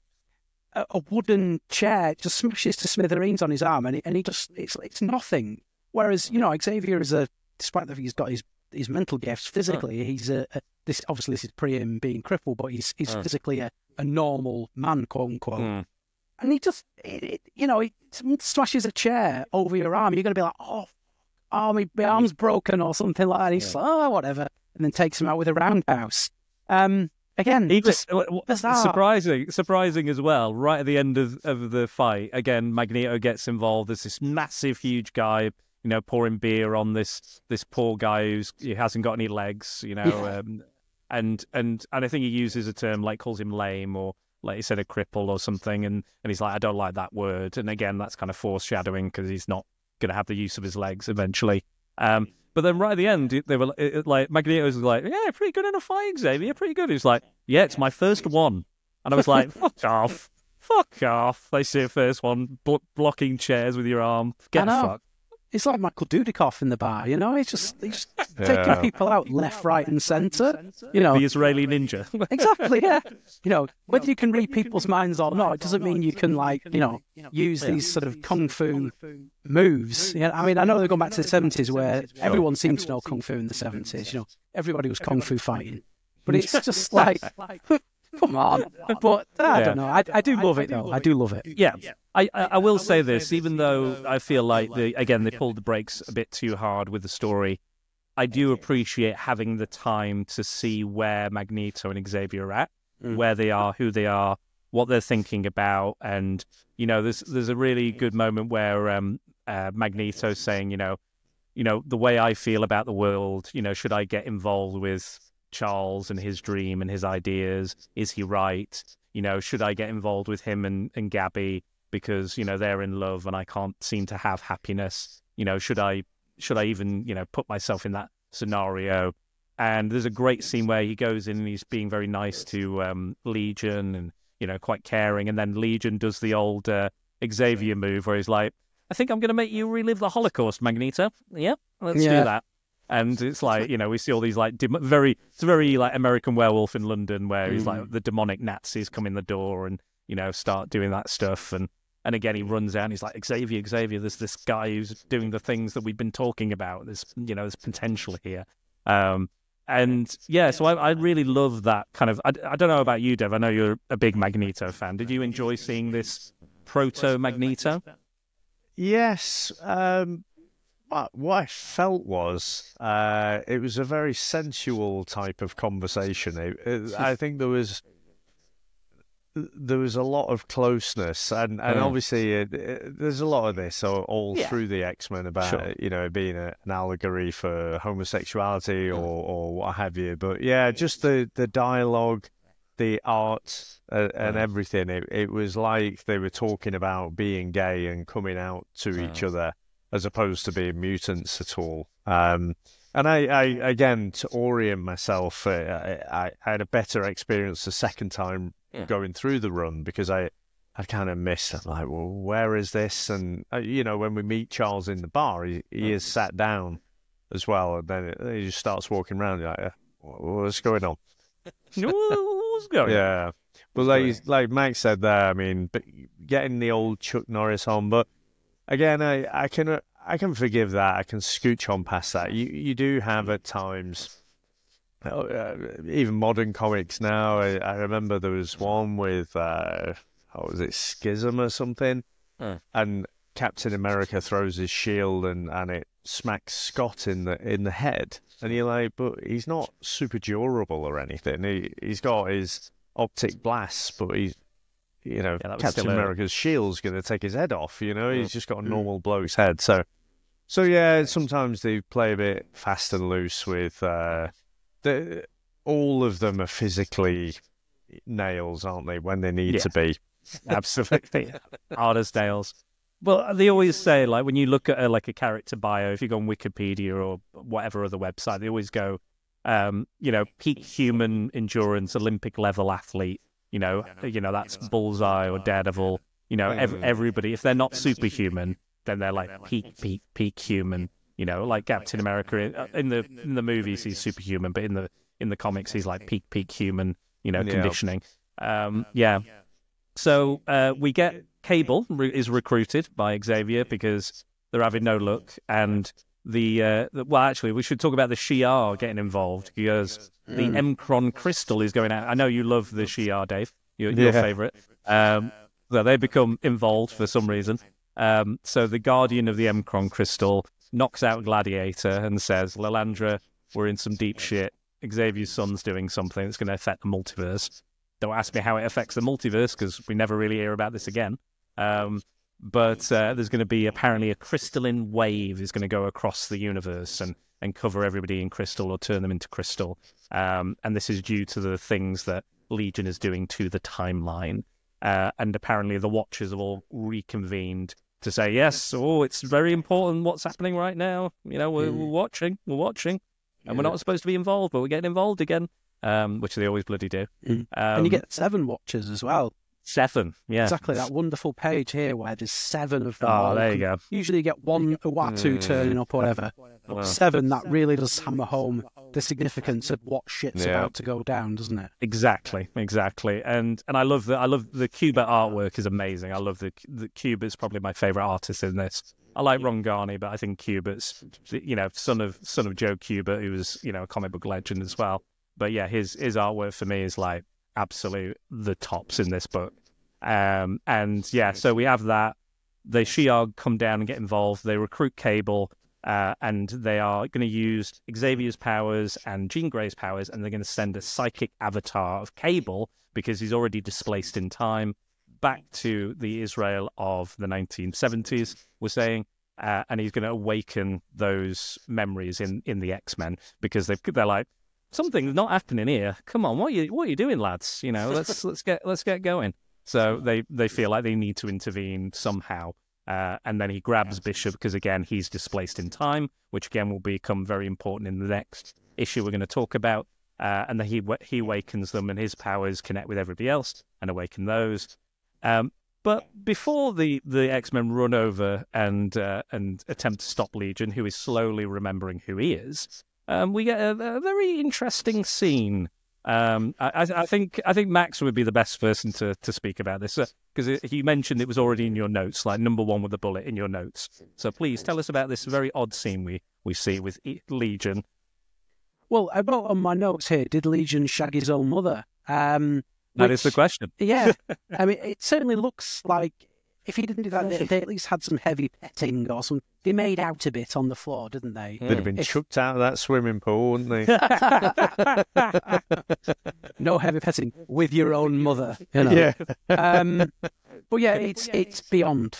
a wooden chair, just smashes to smithereens on his arm, and he just, it's nothing. Whereas, Xavier is despite that he's got his mental gifts, physically, he's this is pre him being crippled, but he's physically a normal man, quote unquote. And he just, he smashes a chair over your arm. You're going to be like, oh, my arm's broken or something like that. And he's like, oh, whatever. And then takes him out with a roundhouse. Again, surprising as well. Right at the end of the fight, again, Magneto gets involved. There's this massive, huge guy, pouring beer on this poor guy he hasn't got any legs, and I think he uses a term like calls him lame, or like he said, a cripple or something, and he's like, I don't like that word. And again, that's kind of foreshadowing because he's not going to have the use of his legs eventually. But then right at the end, they were like, Magneto's like, yeah, pretty good in a fight, Xavier, pretty good. He's like, yeah, it's my first one. And I was like, fuck off. They say first one, blocking chairs with your arm. Get fucked. It's like Michael Dudikoff in the bar, he's just taking people out left, right, and centre. The Israeli ninja. Exactly, yeah. Whether you can read people's minds or not, it doesn't mean you can, use these sort of kung fu moves. I mean, I know they're going back to the 70s where everyone seemed to know kung fu in the 70s. Everybody was kung fu fighting. But it's just like, come on. But I don't know. I do love it, though. I do love it. Yeah. I will say this, even though I feel like, they pulled the brakes a bit too hard with the story, I do appreciate having the time to see where Magneto and Xavier are at, where they are, who they are, what they're thinking about. And, there's a really good moment where Magneto's saying, the way I feel about the world, should I get involved with Charles and his dream and his ideas? Is he right? Should I get involved with him and Gabby because, they're in love and I can't seem to have happiness? Should I even, put myself in that scenario? And there's a great scene where he goes in and he's being very nice to Legion and, quite caring. And then Legion does the old Xavier move where he's like, I think I'm going to make you relive the Holocaust, Magneto. Yep, let's do that. And it's like, we see all these it's very like American Werewolf in London where he's like the demonic Nazis come in the door and, start doing that stuff. And again, he runs out and he's like, Xavier, there's this guy who's doing the things that we've been talking about. There's, there's potential here. So I really love that kind of, I don't know about you, Dev. I know you're a big Magneto fan. Did you enjoy seeing this proto-Magneto? Yes. What I felt was it was a very sensual type of conversation. I think there was a lot of closeness, and obviously there's a lot of this all through the X-Men about being an allegory for homosexuality or what have you. But just the dialogue, the art, and everything. It was like they were talking about being gay and coming out to each other, as opposed to being mutants at all. And I again, to orient myself, I had a better experience the second time going through the run, because I kind of missed. I'm like, well, where is this? And when we meet Charles in the bar, he is sat down as well, and then he just starts walking around. You're like, what's going on? What's going on? Yeah, but like Mike said there, I mean, getting the old Chuck Norris on, but again, I can forgive that. I can scooch on past that. You do have at times, even modern comics now. I remember there was one with what was it, Schism or something, and Captain America throws his shield and it smacks Scott in the head, and you're like, but he's not super durable or anything. He's got his optic blasts, but he's Captain America's shield's going to take his head off. He's just got a normal bloke's head. So yeah, sometimes they play a bit fast and loose with all of them are physically nails, aren't they, when they need to be? Absolutely. Hard as nails. Well, they always say, like, when you look at a character bio, if you go on Wikipedia or whatever other website, they always go, peak human endurance, Olympic level athlete. That's Bullseye or Daredevil. Everybody, if they're not superhuman, then they're like peak human. Like Captain America in the movies, he's superhuman, but in the comics, he's like peak human. Conditioning. So we get Cable is recruited by Xavier because they're having no luck, and actually, we should talk about the Shi'ar getting involved because the Emkron crystal is going out. I know you love the Shi'ar, Dave. Your favorite. So they become involved for some reason. So the guardian of the Emkron crystal knocks out Gladiator and says, Lilandra, we're in some deep shit. Xavier's son's doing something that's going to affect the multiverse. Don't ask me how it affects the multiverse because we never really hear about this again. But there's going to be apparently a crystalline wave is going to go across the universe and cover everybody in crystal or turn them into crystal. And this is due to the things that Legion is doing to the timeline. And apparently the Watchers have all reconvened to say, yes, it's very important what's happening right now. We're watching. And we're not supposed to be involved, but we're getting involved again, which they always bloody do. And you get 7 Watchers as well. 7, yeah. Exactly, that wonderful page here where there's 7 of them. Oh, there you go. Usually you get one Uatu turning up or whatever. But 7, that really does hammer home the significance of what shit's about to go down, doesn't it? Exactly. And I love the Kubert artwork is amazing. I love the Kubert's probably my favorite artist in this. I like Ron Garney, but I think Kubert's, son of Joe Kubert, who was, a comic book legend as well. But yeah, his artwork for me is like absolute the tops in this book. And yeah, so we have that. The Shi'ar come down and get involved. They recruit Cable, and they are going to use Xavier's powers and Jean Grey's powers, and they're going to send a psychic avatar of Cable, because he's already displaced in time, back to the Israel of the 1970s, we're saying, and he's going to awaken those memories in the X-Men, because they're like, something's not happening here. Come on, what are you doing, lads? Let's get going. So they feel like they need to intervene somehow. And then he grabs Bishop, because again, he's displaced in time, which again will become very important in the next issue we're going to talk about. And then he awakens them, and his powers connect with everybody else and awaken those. But before the X-Men run over and attempt to stop Legion, who is slowly remembering who he is, we get a very interesting scene. I think Max would be the best person to speak about this, because he mentioned it was already in your notes, like number 1 with the bullet in your notes. So please tell us about this very odd scene we see with Legion. Well, I wrote on my notes here, did Legion shag his own mother? That is the question. Yeah. I mean, it certainly looks like if he didn't do that, they at least had some heavy petting or some. They made out a bit on the floor, didn't they? They'd have been chucked out of that swimming pool, wouldn't they? No heavy petting with your own mother. Yeah. But yeah, it's beyond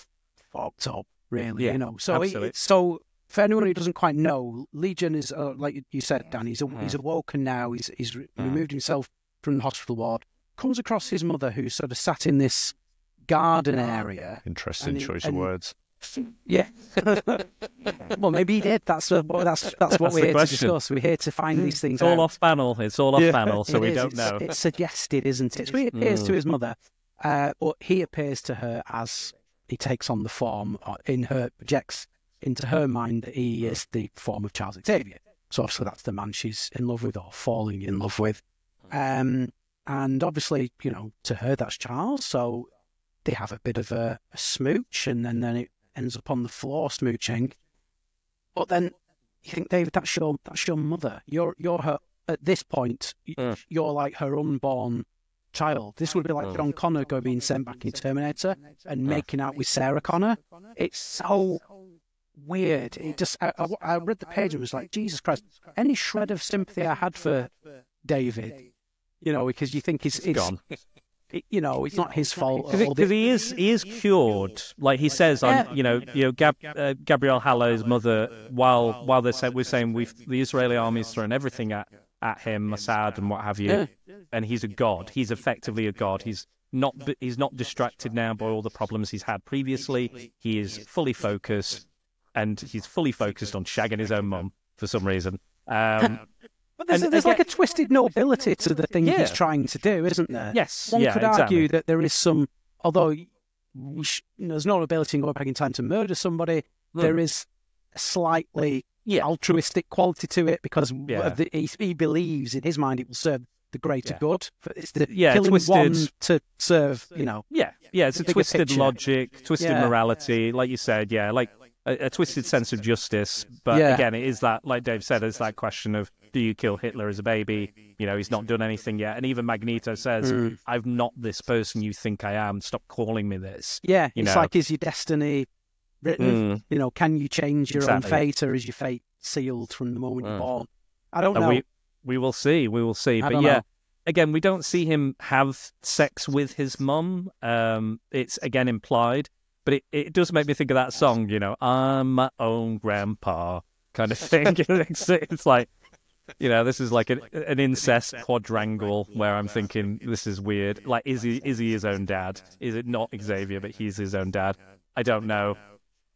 fucked up, really. Yeah, So so for anyone who doesn't quite know, Legion is like you said, Dan. He's awoken now. He's removed himself from the hospital ward. Comes across his mother, who's sort of sat in this garden area. Interesting choice of words. Yeah. Well, maybe he did. That's what we're here to discuss. We're here to find these things. It's all off panel. It's all off panel, so we don't know. It's suggested, isn't it? So he appears to his mother, or he appears to her as he takes on the form projects into her mind that he is the form of Charles Xavier. So obviously that's the man she's in love with or falling in love with. And obviously, to her that's Charles. So they have a bit of a smooch, and then it ends up on the floor smooching. But then you think, David, that's your mother. You're her at this point. You're like her unborn child. This would be like John Connor being sent back in Terminator and making out with Sarah Connor. It's so weird. It just I read the page and was like, Jesus Christ! Any shred of sympathy I had for David, because you think he's gone. It's not his fault. Because he is cured. Like he says on, Gabrielle Hallow's mother, while we're saying the Israeli army's thrown everything at him, Mossad and what have you, and he's a god. He's effectively a god. He's not distracted now by all the problems he's had previously. He is fully focused, and he's fully focused on shagging his own mum for some reason. But there's like a twisted nobility to the thing he's trying to do, isn't there? Yes. One could argue that there is some, although there's no ability in going back in time to murder somebody, there is a slightly altruistic quality to it, because he believes in his mind it will serve the greater good. It's the killing twisted one to serve, it's a twisted picture. Logic, twisted morality, like you said, like a twisted sense of justice. But again, it is that, like Dave said, it's that question of, do you kill Hitler as a baby? He's not done anything yet. And even Magneto says, I'm not this person you think I am. Stop calling me this. Yeah, it's like, is your destiny written? Can you change your own fate, or is your fate sealed from the moment you're born? I don't know. We will see. But again, we don't see him have sex with his mum. It's, again, implied. But it does make me think of that song, I'm my own grandpa kind of thing. It's like, this is like an incest quadrangle where I'm thinking, this is weird. Like, is he his own dad? Is it not Xavier, but he's his own dad? I don't know.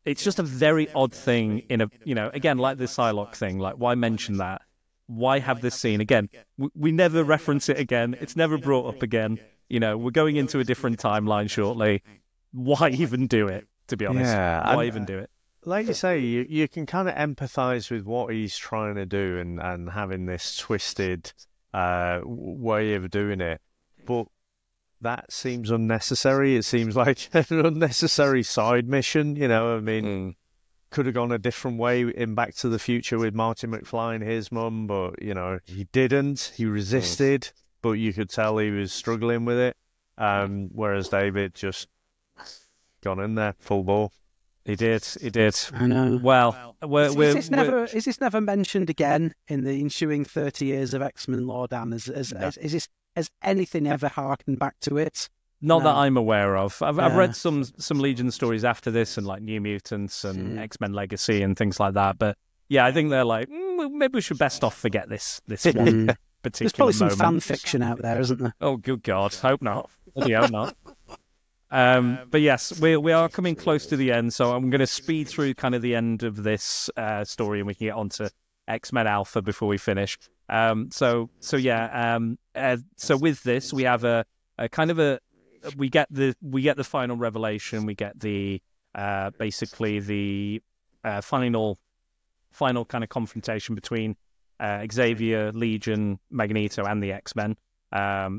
It's just a very odd thing in again, like the Psylocke thing. Like, why mention that? Why have this scene again? We never reference it again. It's never brought up again. You know, we're going into a different timeline shortly. Why even do it, to be honest? Yeah, Why even do it? Like you say, you can kind of empathize with what he's trying to do and having this twisted way of doing it. But that seems unnecessary. It seems like an unnecessary side mission, you know. I mean, could have gone a different way in Back to the Future with Marty McFly and his mum, but, you know, he didn't. He resisted, but you could tell he was struggling with it. Whereas David just gone in there, full ball. He did. I know. Well, is this never mentioned again in the ensuing 30 years of X-Men lore, Dan? Has anything ever harkened back to it? Not that I'm aware of. I've read some Legion stories after this, and like New Mutants and X-Men Legacy and things like that. But yeah, I think they're like, maybe we should best off forget this one particular There's probably some moment. fan fiction out there, isn't there? Oh, good God, hope not. Bloody hope not. But yes, we are coming close to the end, so I'm going to speed through kind of the end of this story, and we can get on to X-Men Alpha before we finish. So with this, we have a kind of we get the final revelation, we get the basically the final kind of confrontation between Xavier, Legion, Magneto, and the X-Men.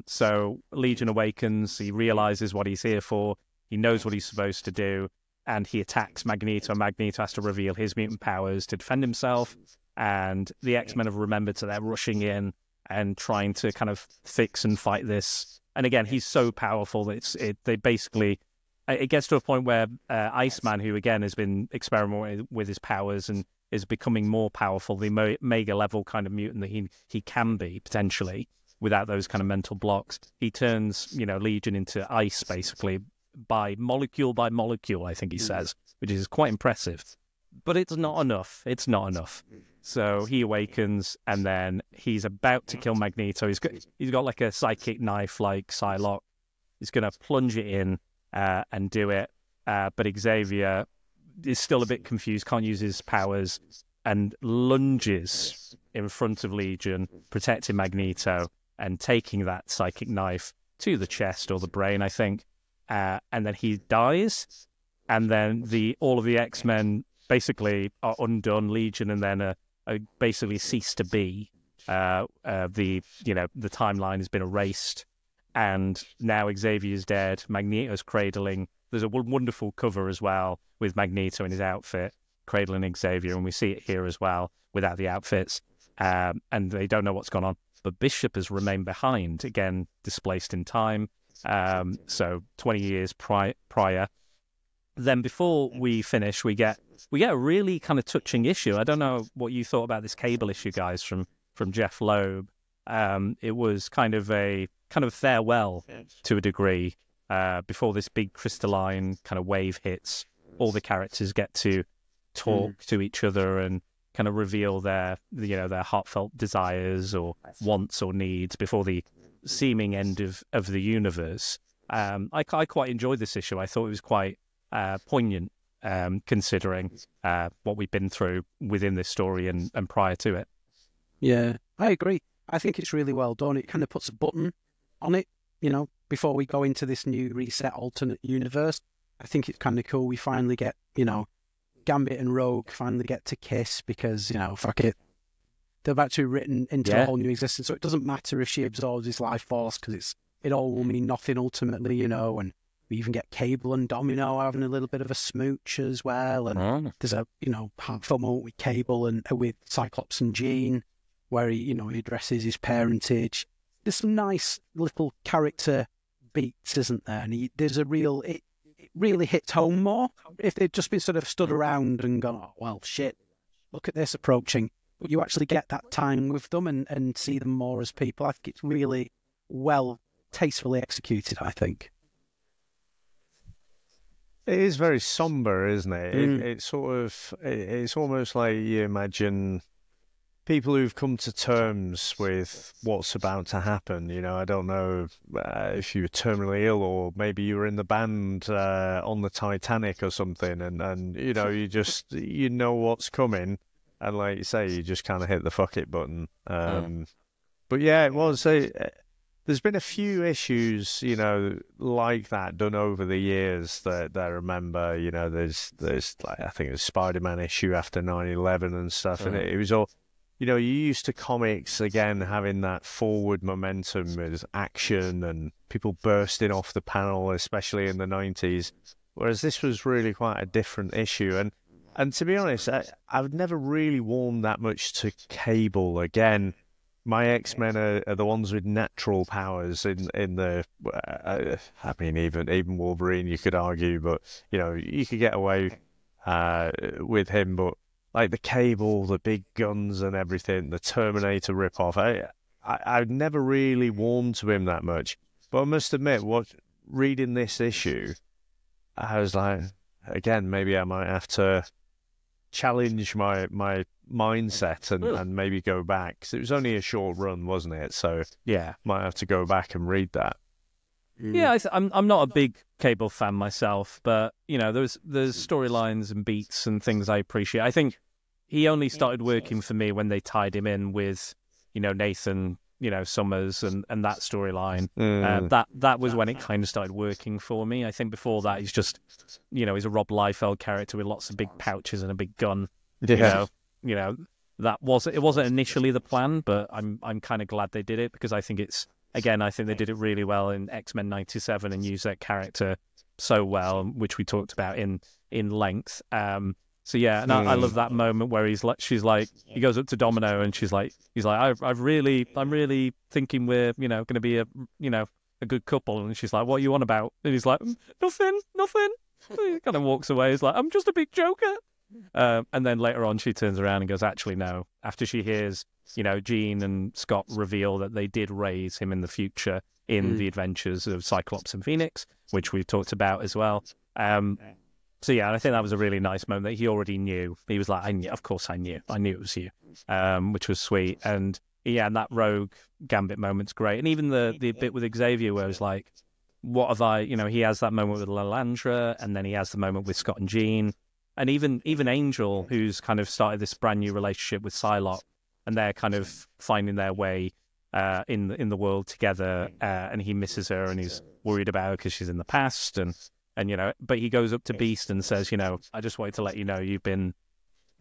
So Legion awakens, he realizes what he's here for, he knows what he's supposed to do, and he attacks Magneto. Magneto has to reveal his mutant powers to defend himself, and the X-Men have remembered, so they're rushing in and trying to kind of fix and fight this. And again, he's so powerful that it gets to a point where Iceman, who again has been experimenting with his powers and is becoming more powerful, the mega level kind of mutant that he can be potentially, without those kind of mental blocks, he turns, Legion into ice basically by molecule, I think he says, which is quite impressive. But it's not enough. So he awakens, and then he's about to kill Magneto. He's got like a psychic knife, like Psylocke. He's going to plunge it in and do it. But Xavier is still a bit confused, can't use his powers, and lunges in front of Legion, protecting Magneto and taking that psychic knife to the chest or the brain, I think. And then he dies, and then all of the X-Men basically are undone. Legion and then basically cease to be. The timeline has been erased, and now Xavier's dead. Magneto's cradling. There's a wonderful cover as well with Magneto in his outfit cradling Xavier, and we see it here as well without the outfits. And they don't know what's gone on. But Bishop has remained behind, again displaced in time. So 20 years prior. Then before we finish, we get a really kind of touching issue. I don't know what you thought about this Cable issue, guys, from Jeff Loeb. It was kind of a farewell to a degree before this big crystalline kind of wave hits. All the characters get to talk to each other and kind of reveal their heartfelt desires or wants or needs before the seeming end of the universe. I quite enjoyed this issue. I thought it was quite poignant, considering what we've been through within this story and prior to it. Yeah, I agree. I think it's really well done. It kind of puts a button on it, before we go into this new reset alternate universe. I think it's kind of cool. We finally get, Gambit and Rogue finally get to kiss because, fuck it. They're about to be written into a whole new existence. So it doesn't matter if she absorbs his life force because it all will mean nothing ultimately, and we even get Cable and Domino having a little bit of a smooch as well. And there's a, heartfelt moment with Cable and with Cyclops and Jean where he addresses his parentage. There's some nice little character beats, isn't there? And it really hits home more. If they'd just been sort of stood around and gone, oh, well, shit, look at this approaching. But you actually get that time with them and see them more as people. I think it's really well, tastefully executed, I think. It is very somber, isn't it? It's almost like you imagine people who've come to terms with what's about to happen. I don't know if you were terminally ill or maybe you were in the band on the Titanic or something, and you know what's coming, and like you say, you just kind of hit the fuck it button. But yeah, it was there's been a few issues, you know, like that done over the years that I remember. You know, there's like, I think it was Spider-Man issue after 9/11 and stuff, and it was all, you know, you used to comics again having that forward momentum as action and people bursting off the panel, especially in the 90s, whereas this was really quite a different issue. And to be honest, I've never really warmed that much to Cable. Again, my X-Men are the ones with natural powers in the. I mean, even Wolverine, you could argue, but you know, you could get away with him. But like the Cable, the big guns and everything, the Terminator ripoff, I've never really warmed to him that much. But I must admit, reading this issue, I was like, again, maybe I might have to challenge my mindset and maybe go back, because it was only a short run, wasn't it? So yeah, might have to go back and read that. Yeah, I'm not a big Cable fan myself, but you know, there's storylines and beats and things I appreciate. I think he only started working for me when they tied him in with, you know, Nathan, you know, Summers and that storyline. That was when it kind of started working for me. I think before that, he's just, you know, he's a Rob Liefeld character with lots of big pouches and a big gun. Yeah. You know, it wasn't initially the plan, but I'm kind of glad they did it, because I think I think they did it really well in X-Men 97 and used that character so well, which we talked about in length. So yeah, and I love that moment where he goes up to Domino and he's like, I'm really thinking we're, you know, going to be a good couple, and she's like, what are you on about? And he's like, nothing. He kind of walks away. He's like, I'm just a big joker. And then later on, she turns around and goes, actually, no. After she hears, you know, Jean and Scott reveal that they did raise him in the future in the adventures of Cyclops and Phoenix, which we've talked about as well. So yeah, I think that was a really nice moment that he already knew. He was like, of course I knew it was you, which was sweet. And yeah, and that Rogue Gambit moment's great. And even the bit with Xavier where it's like, what have I, you know, he has that moment with Lalandra, and then he has the moment with Scott and Jean. And even Angel, who's kind of started this brand new relationship with Psylocke, and they're kind of finding their way in the world together, and he misses her and he's worried about her because she's in the past, and you know, but he goes up to Beast and says, you know, I just wanted to let you know you've been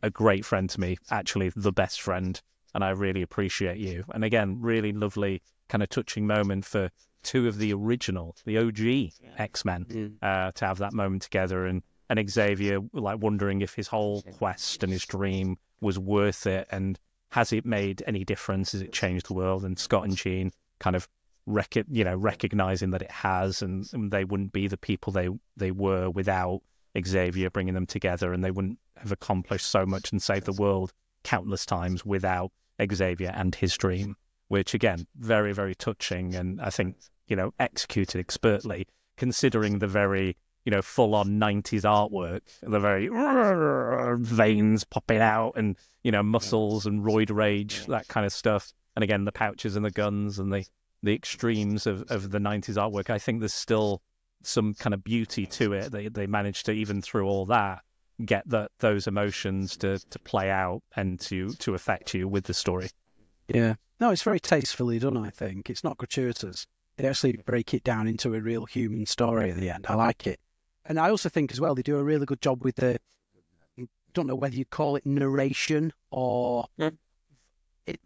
a great friend to me, actually the best friend, and I really appreciate you. And again, really lovely kind of touching moment for two of the original, the OG X-Men, to have that moment together, and Xavier like wondering if his whole quest and his dream was worth it, and has it made any difference? Has it changed the world? And Scott and Jean kind of recognizing that it has, and they wouldn't be the people they were without Xavier bringing them together, and they wouldn't have accomplished so much and saved the world countless times without Xavier and his dream, which again, very, very touching, and I think, you know, executed expertly, considering the very, you know, full-on 90s artwork, the very veins popping out and, you know, muscles and roid rage, that kind of stuff. And again, the pouches and the guns and the extremes of the 90s artwork. I think there's still some kind of beauty to it. They managed to, even through all that, get those emotions to play out and to affect you with the story. Yeah. No, it's very tastefully done, I think. It's not gratuitous. They actually break it down into a real human story at the end. I like it. And I also think as well, they do a really good job with the, I don't know whether you'd call it narration or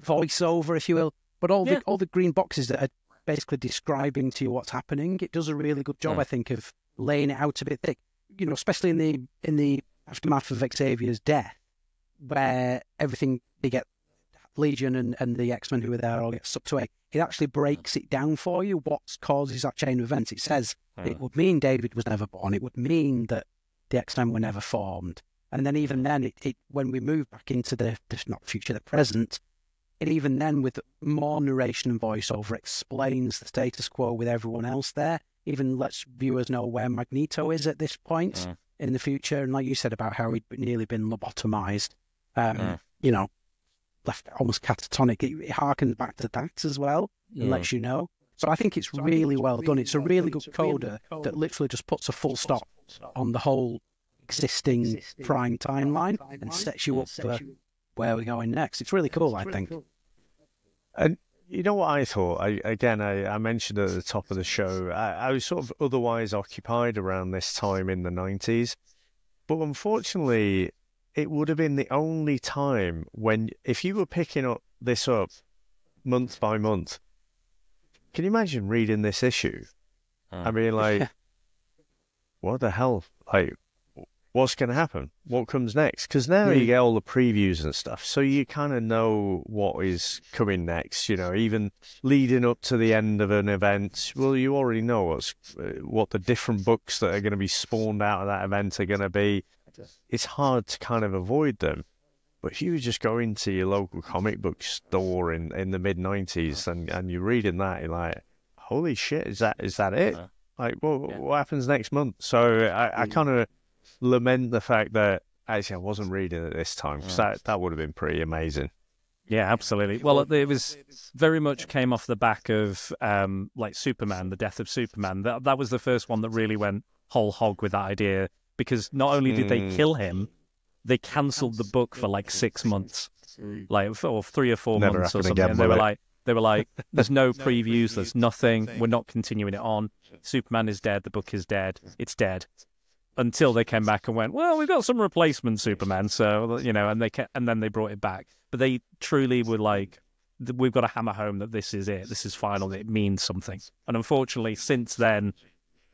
voiceover, if you will, but all the green boxes that are basically describing to you what's happening, it does a really good job, I think, of laying it out a bit thick. You know, especially in the aftermath of Xavier's death, where everything, they get Legion and the X-Men who were there all get sucked away. It actually breaks it down for you, what causes that chain of events. It says it would mean David was never born. It would mean that the X-Men were never formed. And then even then, it when we move back into the not future, the present, it even then, with more narration and voiceover, explains the status quo with everyone else there. Even lets viewers know where Magneto is at this point in the future. And like you said about how he'd nearly been lobotomized, you know, left almost catatonic. It harkens back to that as well and lets you know. So I think it's really well done. It's a really good coda that literally just puts a full stop on the whole existing prime timeline and sets you up for where we're going next. It's really cool, I think. And You know what I thought? I mentioned at the top of the show, I was sort of otherwise occupied around this time in the 90s. But unfortunately, it would have been the only time when, if you were picking this up month by month, can you imagine reading this issue? I mean, like, what the hell? Like, what's going to happen? What comes next? Because now you get all the previews and stuff, so you kind of know what is coming next. You know, even leading up to the end of an event, well, you already know what the different books that are going to be spawned out of that event are going to be. It's hard to kind of avoid them. But if you just go into your local comic book store in the mid-90s and you're reading that, you're like, holy shit, is that it? Like, well, what happens next month? So I kind of lament the fact that actually I wasn't reading at this time, because that would have been pretty amazing. Yeah, absolutely. Well, it was very much came off the back of like Superman, the death of Superman. That was the first one that really went whole hog with that idea, because not only did they kill him, they cancelled the book for like 6 months, like or 3 or 4 months or something. And they were like, there's no previews, there's nothing, we're not continuing it on. Superman is dead, the book is dead, it's dead. Until they came back and went, well, we've got some replacement Superman, so, you know, and then they brought it back. But they truly were like, we've got to hammer home that this is it, this is final, that it means something. And unfortunately, since then,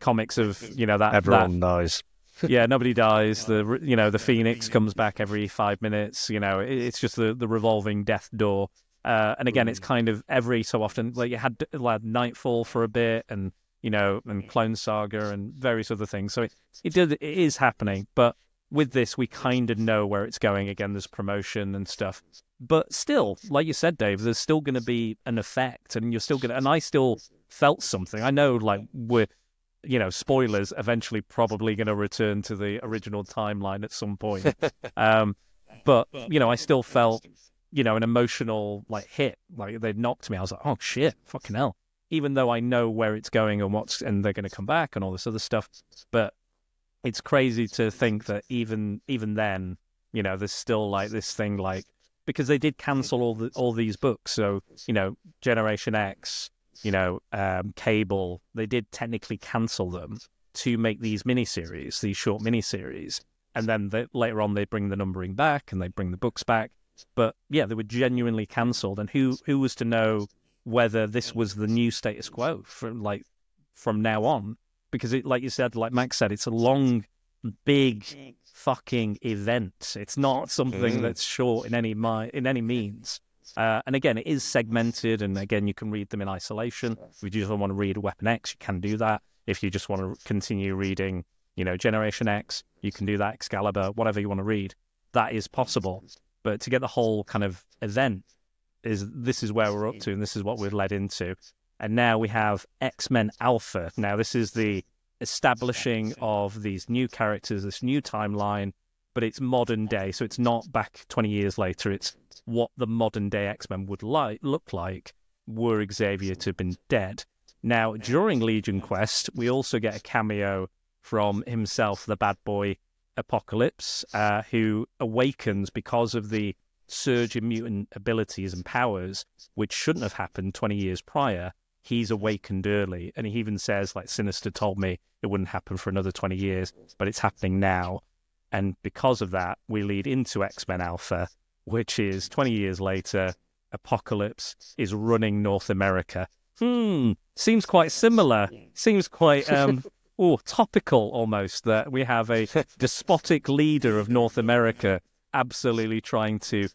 comics have, you know, everyone dies. Yeah, nobody dies. The Phoenix comes back every 5 minutes. You know, it's just the revolving death door. And again, it's kind of every so often, like you had Nightfall for a bit, and you know, and Clone Saga and various other things. So it is happening. But with this, we kind of know where it's going. Again, there's promotion and stuff. But still, like you said, Dave, there's still going to be an effect, and you're still going to. And I still felt something. I know, like we're, you know, spoilers, eventually probably going to return to the original timeline at some point. But you know, I still felt, you know, an emotional like hit. Like they knocked me. I was like, oh shit, fucking hell. Even though I know where it's going and they're going to come back and all this other stuff, but it's crazy to think that even then, you know, there's still like this thing, like, because they did cancel all these books. So, you know, Generation X, you know, Cable, they did technically cancel them to make these miniseries, these short miniseries, and then later on they bring the numbering back and they bring the books back. But yeah, they were genuinely cancelled, and who was to know whether this was the new status quo from now on? Because it, like you said, like Max said, it's a long, big fucking event. It's not something that's short in any means. And again, it is segmented, and again, you can read them in isolation. If you just want to read Weapon X, you can do that. If you just want to continue reading, you know, Generation X, you can do that. Excalibur, whatever you want to read, that is possible. But to get the whole kind of event, this is where we're up to, and this is what we're led into. And now we have X-Men Alpha. Now, this is the establishing of these new characters, this new timeline, but it's modern day. So it's not back 20 years later. It's what the modern day X-Men would look like were Xavier to have been dead. Now, during Legion Quest, we also get a cameo from himself, the bad boy Apocalypse, who awakens because of the surge in mutant abilities and powers, which shouldn't have happened 20 years prior. He's awakened early, and he even says, like, Sinister told me it wouldn't happen for another 20 years, but it's happening now. And because of that, we lead into X-Men Alpha, which is 20 years later, Apocalypse is running North America. Seems quite similar. Seems quite topical almost, that we have a despotic leader of North America absolutely trying to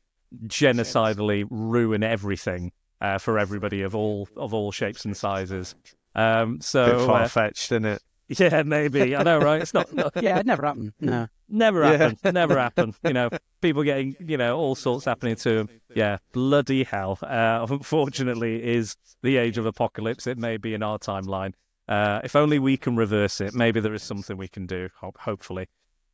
genocidally ruin everything for everybody of all shapes and sizes. So bit far-fetched, isn't it? Yeah, maybe. I know, right? It's not. Yeah, it never happened. No, never happened. Never happened. You know, people getting, you know, all sorts happening to them. Yeah, bloody hell. Unfortunately, is the age of Apocalypse. It may be in our timeline. If only we can reverse it. Maybe there is something we can do. Hopefully.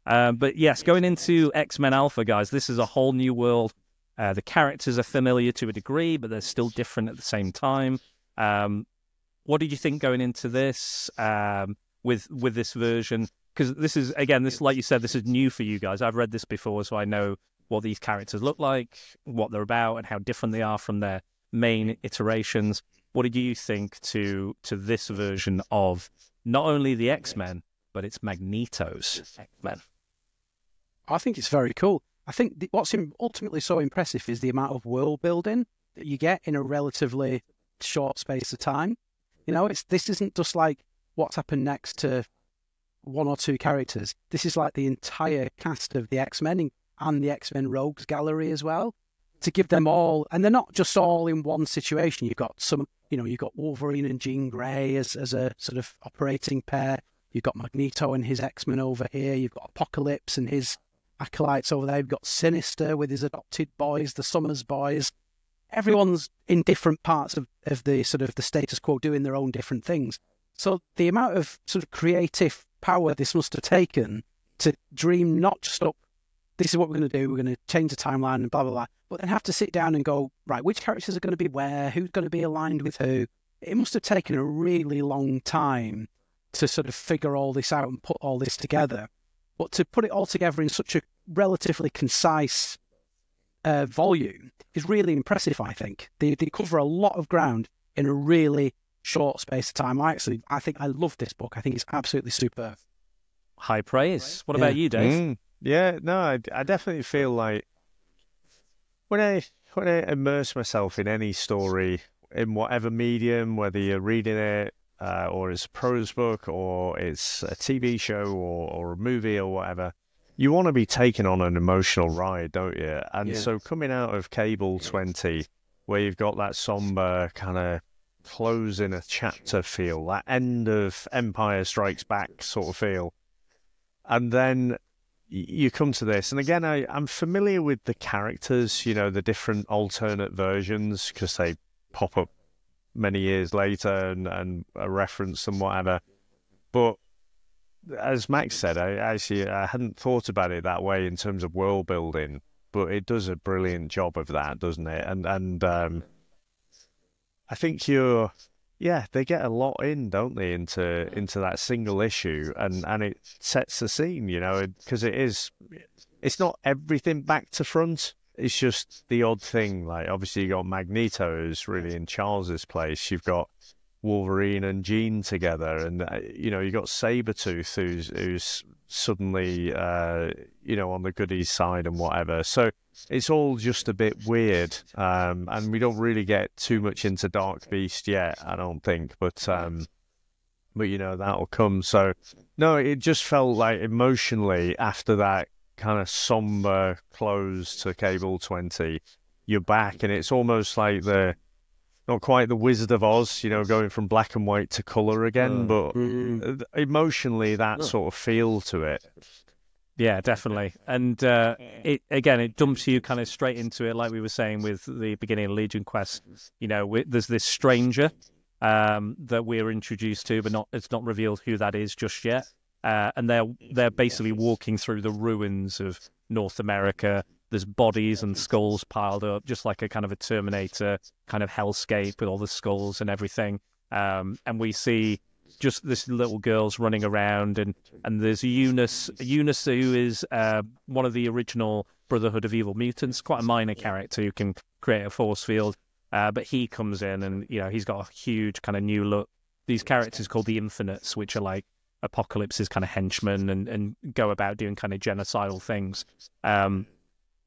But yes, going into X-Men Alpha, guys, this is a whole new world. The characters are familiar to a degree, but they're still different at the same time. What did you think going into this with this version? Because this is, again, this, like you said, this is new for you guys. I've read this before, so I know what these characters look like, what they're about, and how different they are from their main iterations. What did you think to this version of not only the X-Men, but it's Magneto's X-Men? I think it's very cool. I think what's ultimately so impressive is the amount of world building that you get in a relatively short space of time. You know, this isn't just like what's happened next to one or two characters. This is like the entire cast of the X-Men and the X-Men Rogues Gallery as well, to give them all, and they're not just all in one situation. You've got you've got Wolverine and Jean Grey as a sort of operating pair. You've got Magneto and his X-Men over here. You've got Apocalypse and his acolytes over there. You've got Sinister with his adopted boys, the Summers boys. Everyone's in different parts of the sort of the status quo doing their own different things. So the amount of sort of creative power this must have taken to dream not just up, this is what we're going to do, we're going to change the timeline and blah, blah, blah, but then have to sit down and go, right, which characters are going to be where, who's going to be aligned with who. It must have taken a really long time to sort of figure all this out and put all this together. But to put it all together in such a relatively concise volume is really impressive, I think. They cover a lot of ground in a really short space of time. I think I love this book. I think it's absolutely superb. High praise. What about you, Dave? Yeah, no, I definitely feel like when I immerse myself in any story, in whatever medium, whether you're reading it or it's a prose book or it's a TV show or a movie or whatever, you want to be taken on an emotional ride, don't you? And so coming out of Cable 20, where you've got that somber kind of closing a chapter feel, that end of Empire Strikes Back sort of feel, and then you come to this, and again, I'm familiar with the characters, you know, the different alternate versions, because they pop up many years later and are referenced and whatever. But as Max said, I hadn't thought about it that way in terms of world building, but it does a brilliant job of that, doesn't it? And I think they get a lot in, don't they, into that single issue, and it sets the scene, you know, because it's not everything back to front. It's just the odd thing. Like, obviously you got Magneto, who's really in Charles's place. You've got Wolverine and Jean together, and you know, you got Sabretooth, who's suddenly on the goodies side and whatever. So it's all just a bit weird, and we don't really get too much into Dark Beast yet, I don't think, but you know, that'll come. So no, it just felt like emotionally, after that kind of somber close to Cable 20, you're back, and it's almost like not quite the Wizard of Oz, you know, going from black and white to colour again, but emotionally that sort of feel to it. Yeah, definitely. And it dumps you kind of straight into it, like we were saying with the beginning of Legion Quest. You know, there's this stranger that we're introduced to, but it's not revealed who that is just yet. And they're basically walking through the ruins of North America. There's bodies and skulls piled up, just like a kind of a Terminator kind of hellscape with all the skulls and everything. And we see just this little girl's running around, and there's Eunice who is one of the original Brotherhood of Evil Mutants, quite a minor character who can create a force field. But he comes in, and you know, he's got a huge kind of new look. These characters called the Infinites, which are like Apocalypse's kind of henchmen and go about doing kind of genocidal things.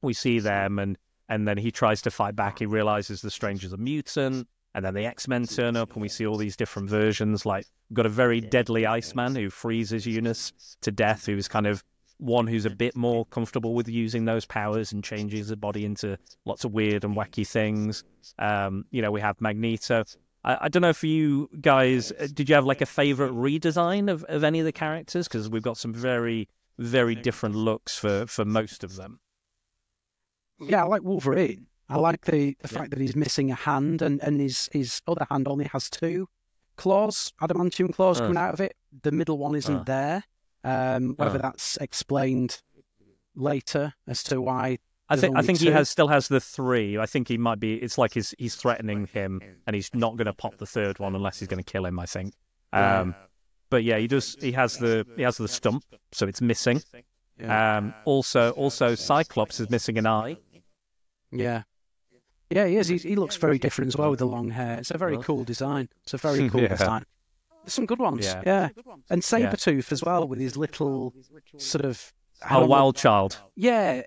We see them, and then he tries to fight back. He realizes the stranger's a mutant, and then the X-Men turn up, and we see all these different versions. Like, we've got a very deadly Iceman who freezes Eunice to death, who's kind of one who's a bit more comfortable with using those powers and changes his body into lots of weird and wacky things. You know, we have Magneto. I don't know if you guys, did you have like a favorite redesign of any of the characters? Because we've got some very, very different looks for most of them. Yeah, I like Wolverine. I like the fact that he's missing a hand, and his other hand only has two claws, adamantium claws coming out of it. The middle one isn't there. Whether that's explained later as to why. I think he still has the three. I think he might be. It's like he's threatening him, and he's not going to pop the third one unless he's going to kill him, I think. But yeah, he does. He has the stump, so it's missing. Also, Cyclops is missing an eye. Yeah. Yeah, he is. He looks very different as well with the long hair. It's a very cool design. It's a very cool design. There's some good ones. Yeah. And Sabretooth as well with his little sort of... Wild Child. Yeah.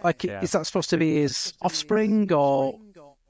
Like, is that supposed to be his offspring, or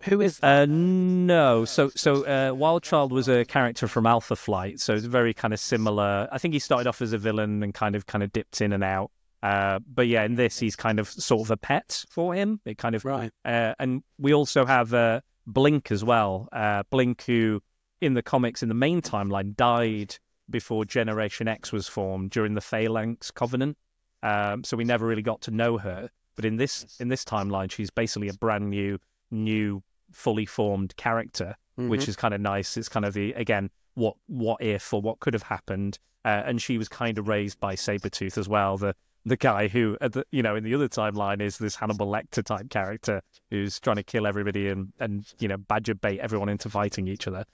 who is that? No. So Wild Child was a character from Alpha Flight, so it's very kind of similar. I think he started off as a villain and kind of dipped in and out. But yeah, in this, he's kind of sort of a pet for him. It kind of right. And we also have Blink as well. Blink, who in the comics in the main timeline died before Generation X was formed during the Phalanx Covenant. So we never really got to know her. But in this timeline, she's basically a brand new, fully formed character, which is kind of nice. It's kind of again, what if or what could have happened. And she was kind of raised by Sabretooth as well, the guy who, in the other timeline is this Hannibal Lecter type character who's trying to kill everybody and badger bait everyone into fighting each other.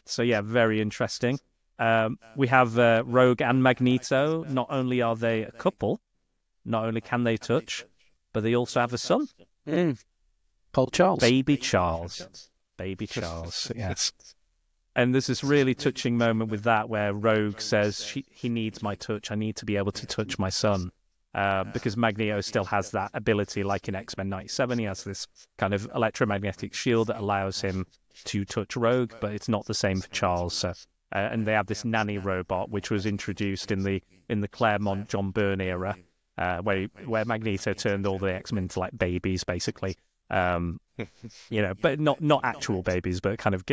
So yeah, very interesting. We have Rogue and Magneto. Not only are they a couple, not only can they touch, but they also have a son. Called Charles. Baby Charles. Baby Charles, yes. And there's this really touching moment with that where Rogue says, he needs my touch. I need to be able to touch my son. Because Magneto still has that ability, like in X-Men 97. He has this kind of electromagnetic shield that allows him to touch Rogue, but it's not the same for Charles. So, and they have this nanny robot, which was introduced in the Claremont John Byrne era, where Magneto turned all the X-Men into like babies, basically. But not actual babies, but kind of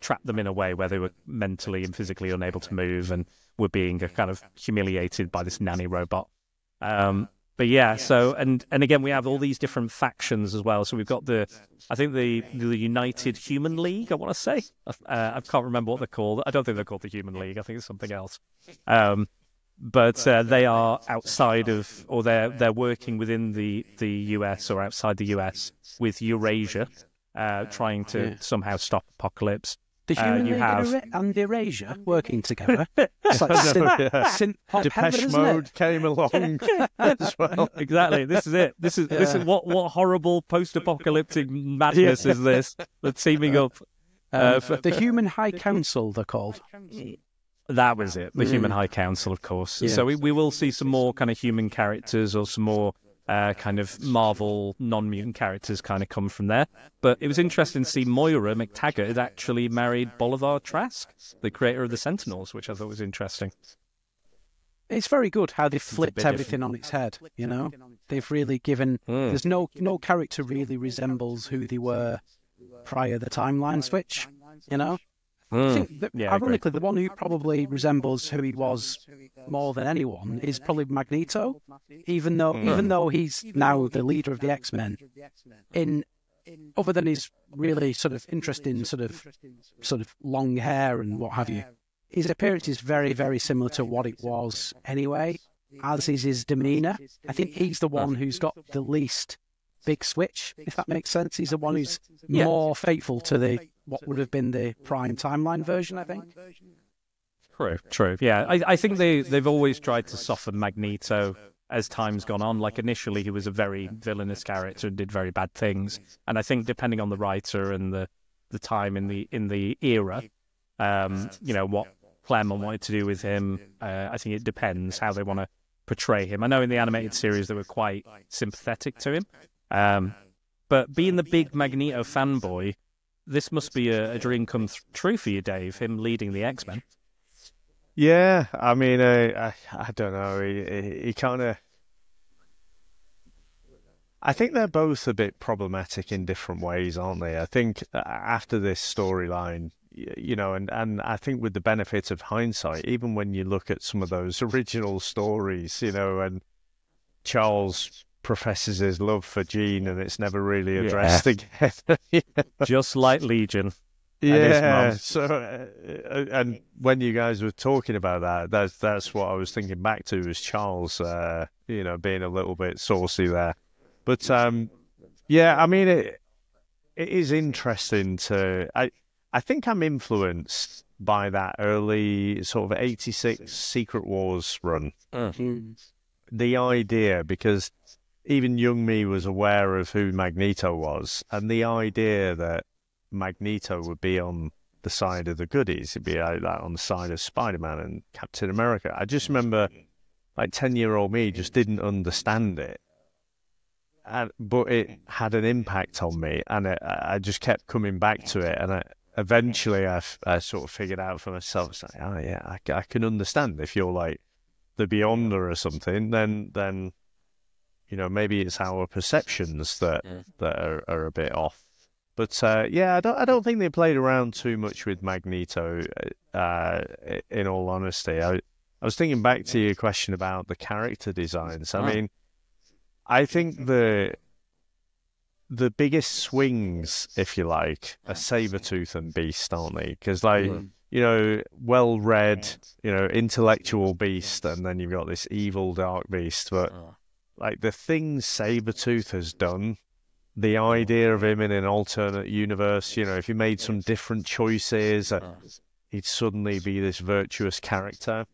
trapped them in a way where they were mentally and physically unable to move and were being kind of humiliated by this nanny robot. But yeah, so and again we have all these different factions as well. So we've got the United Human League, I want to say. I can't remember what they're called. I don't think they're called the Human League. I think it's something else. But they are outside of, or they're working within the US or outside the US with Eurasia, trying to somehow stop Apocalypse. The Human League and Eurasia working together. It's like synth pop Depeche heaven, Mode came along as well. Exactly. This is it. This is what horrible post-apocalyptic madness is this? That's teaming up. The Human High Council, they're called. That was it. The Human High Council, of course. Yeah. So we will see some more kind of human characters or some more kind of Marvel non-mutant characters kind of come from there. But it was interesting to see Moira McTaggart had actually married Bolivar Trask, the creator of the Sentinels, which I thought was interesting. It's very good how they flipped everything on its head, They've really given... There's no character really resembles who they were prior to the timeline switch, I think that, ironically, the one who probably resembles who he was more than anyone is probably Magneto, even though he's now the leader of the X-Men. Other than his really sort of interesting sort of long hair and what have you, his appearance is very, very similar to what it was anyway, as is his demeanour. I think he's the one who's got the least big switch, if that makes sense. He's the one who's more faithful to what would have been the prime timeline version, I think. True. Yeah, I think they've always tried to soften Magneto as time's gone on. Like initially, he was a very villainous character and did very bad things. And I think depending on the writer and the time in the era, what Claremont wanted to do with him, I think it depends how they want to portray him. I know in the animated series they were quite sympathetic to him, but being the big Magneto fanboy, this must be a dream come true for you, Dave, him leading the X-Men. Yeah, I mean, I don't know. He kind of... I think they're both a bit problematic in different ways, aren't they? I think after this storyline, and I think with the benefit of hindsight, even when you look at some of those original stories, and Charles professes his love for Jean and it's never really addressed again. Just like Legion. Yeah. So, and when you guys were talking about that's what I was thinking back to, was Charles, being a little bit saucy there. But I mean, it is interesting to. I think I'm influenced by that early sort of 86 Secret Wars run. The idea, because even young me was aware of who Magneto was, and the idea that Magneto would be on the side of the goodies, it'd be like that on the side of Spider-Man and Captain America. I just remember, like 10-year-old me just didn't understand it, but it had an impact on me, and I just kept coming back to it, and eventually I sort of figured out for myself, it's like, oh yeah, I can understand if you're like the Beyonder or something, then you know, maybe it's our perceptions that are a bit off. But yeah, I don't think they played around too much with Magneto. In all honesty, I was thinking back to your question about the character designs. I mean, I think the biggest swings, if you like, are Sabretooth and Beast, aren't they? Because like, you know, well-read, you know, intellectual Beast, and then you've got this evil Dark Beast. But like the things Sabretooth has done, the idea of him in an alternate universe, you know, if he made some different choices, he'd suddenly be this virtuous character.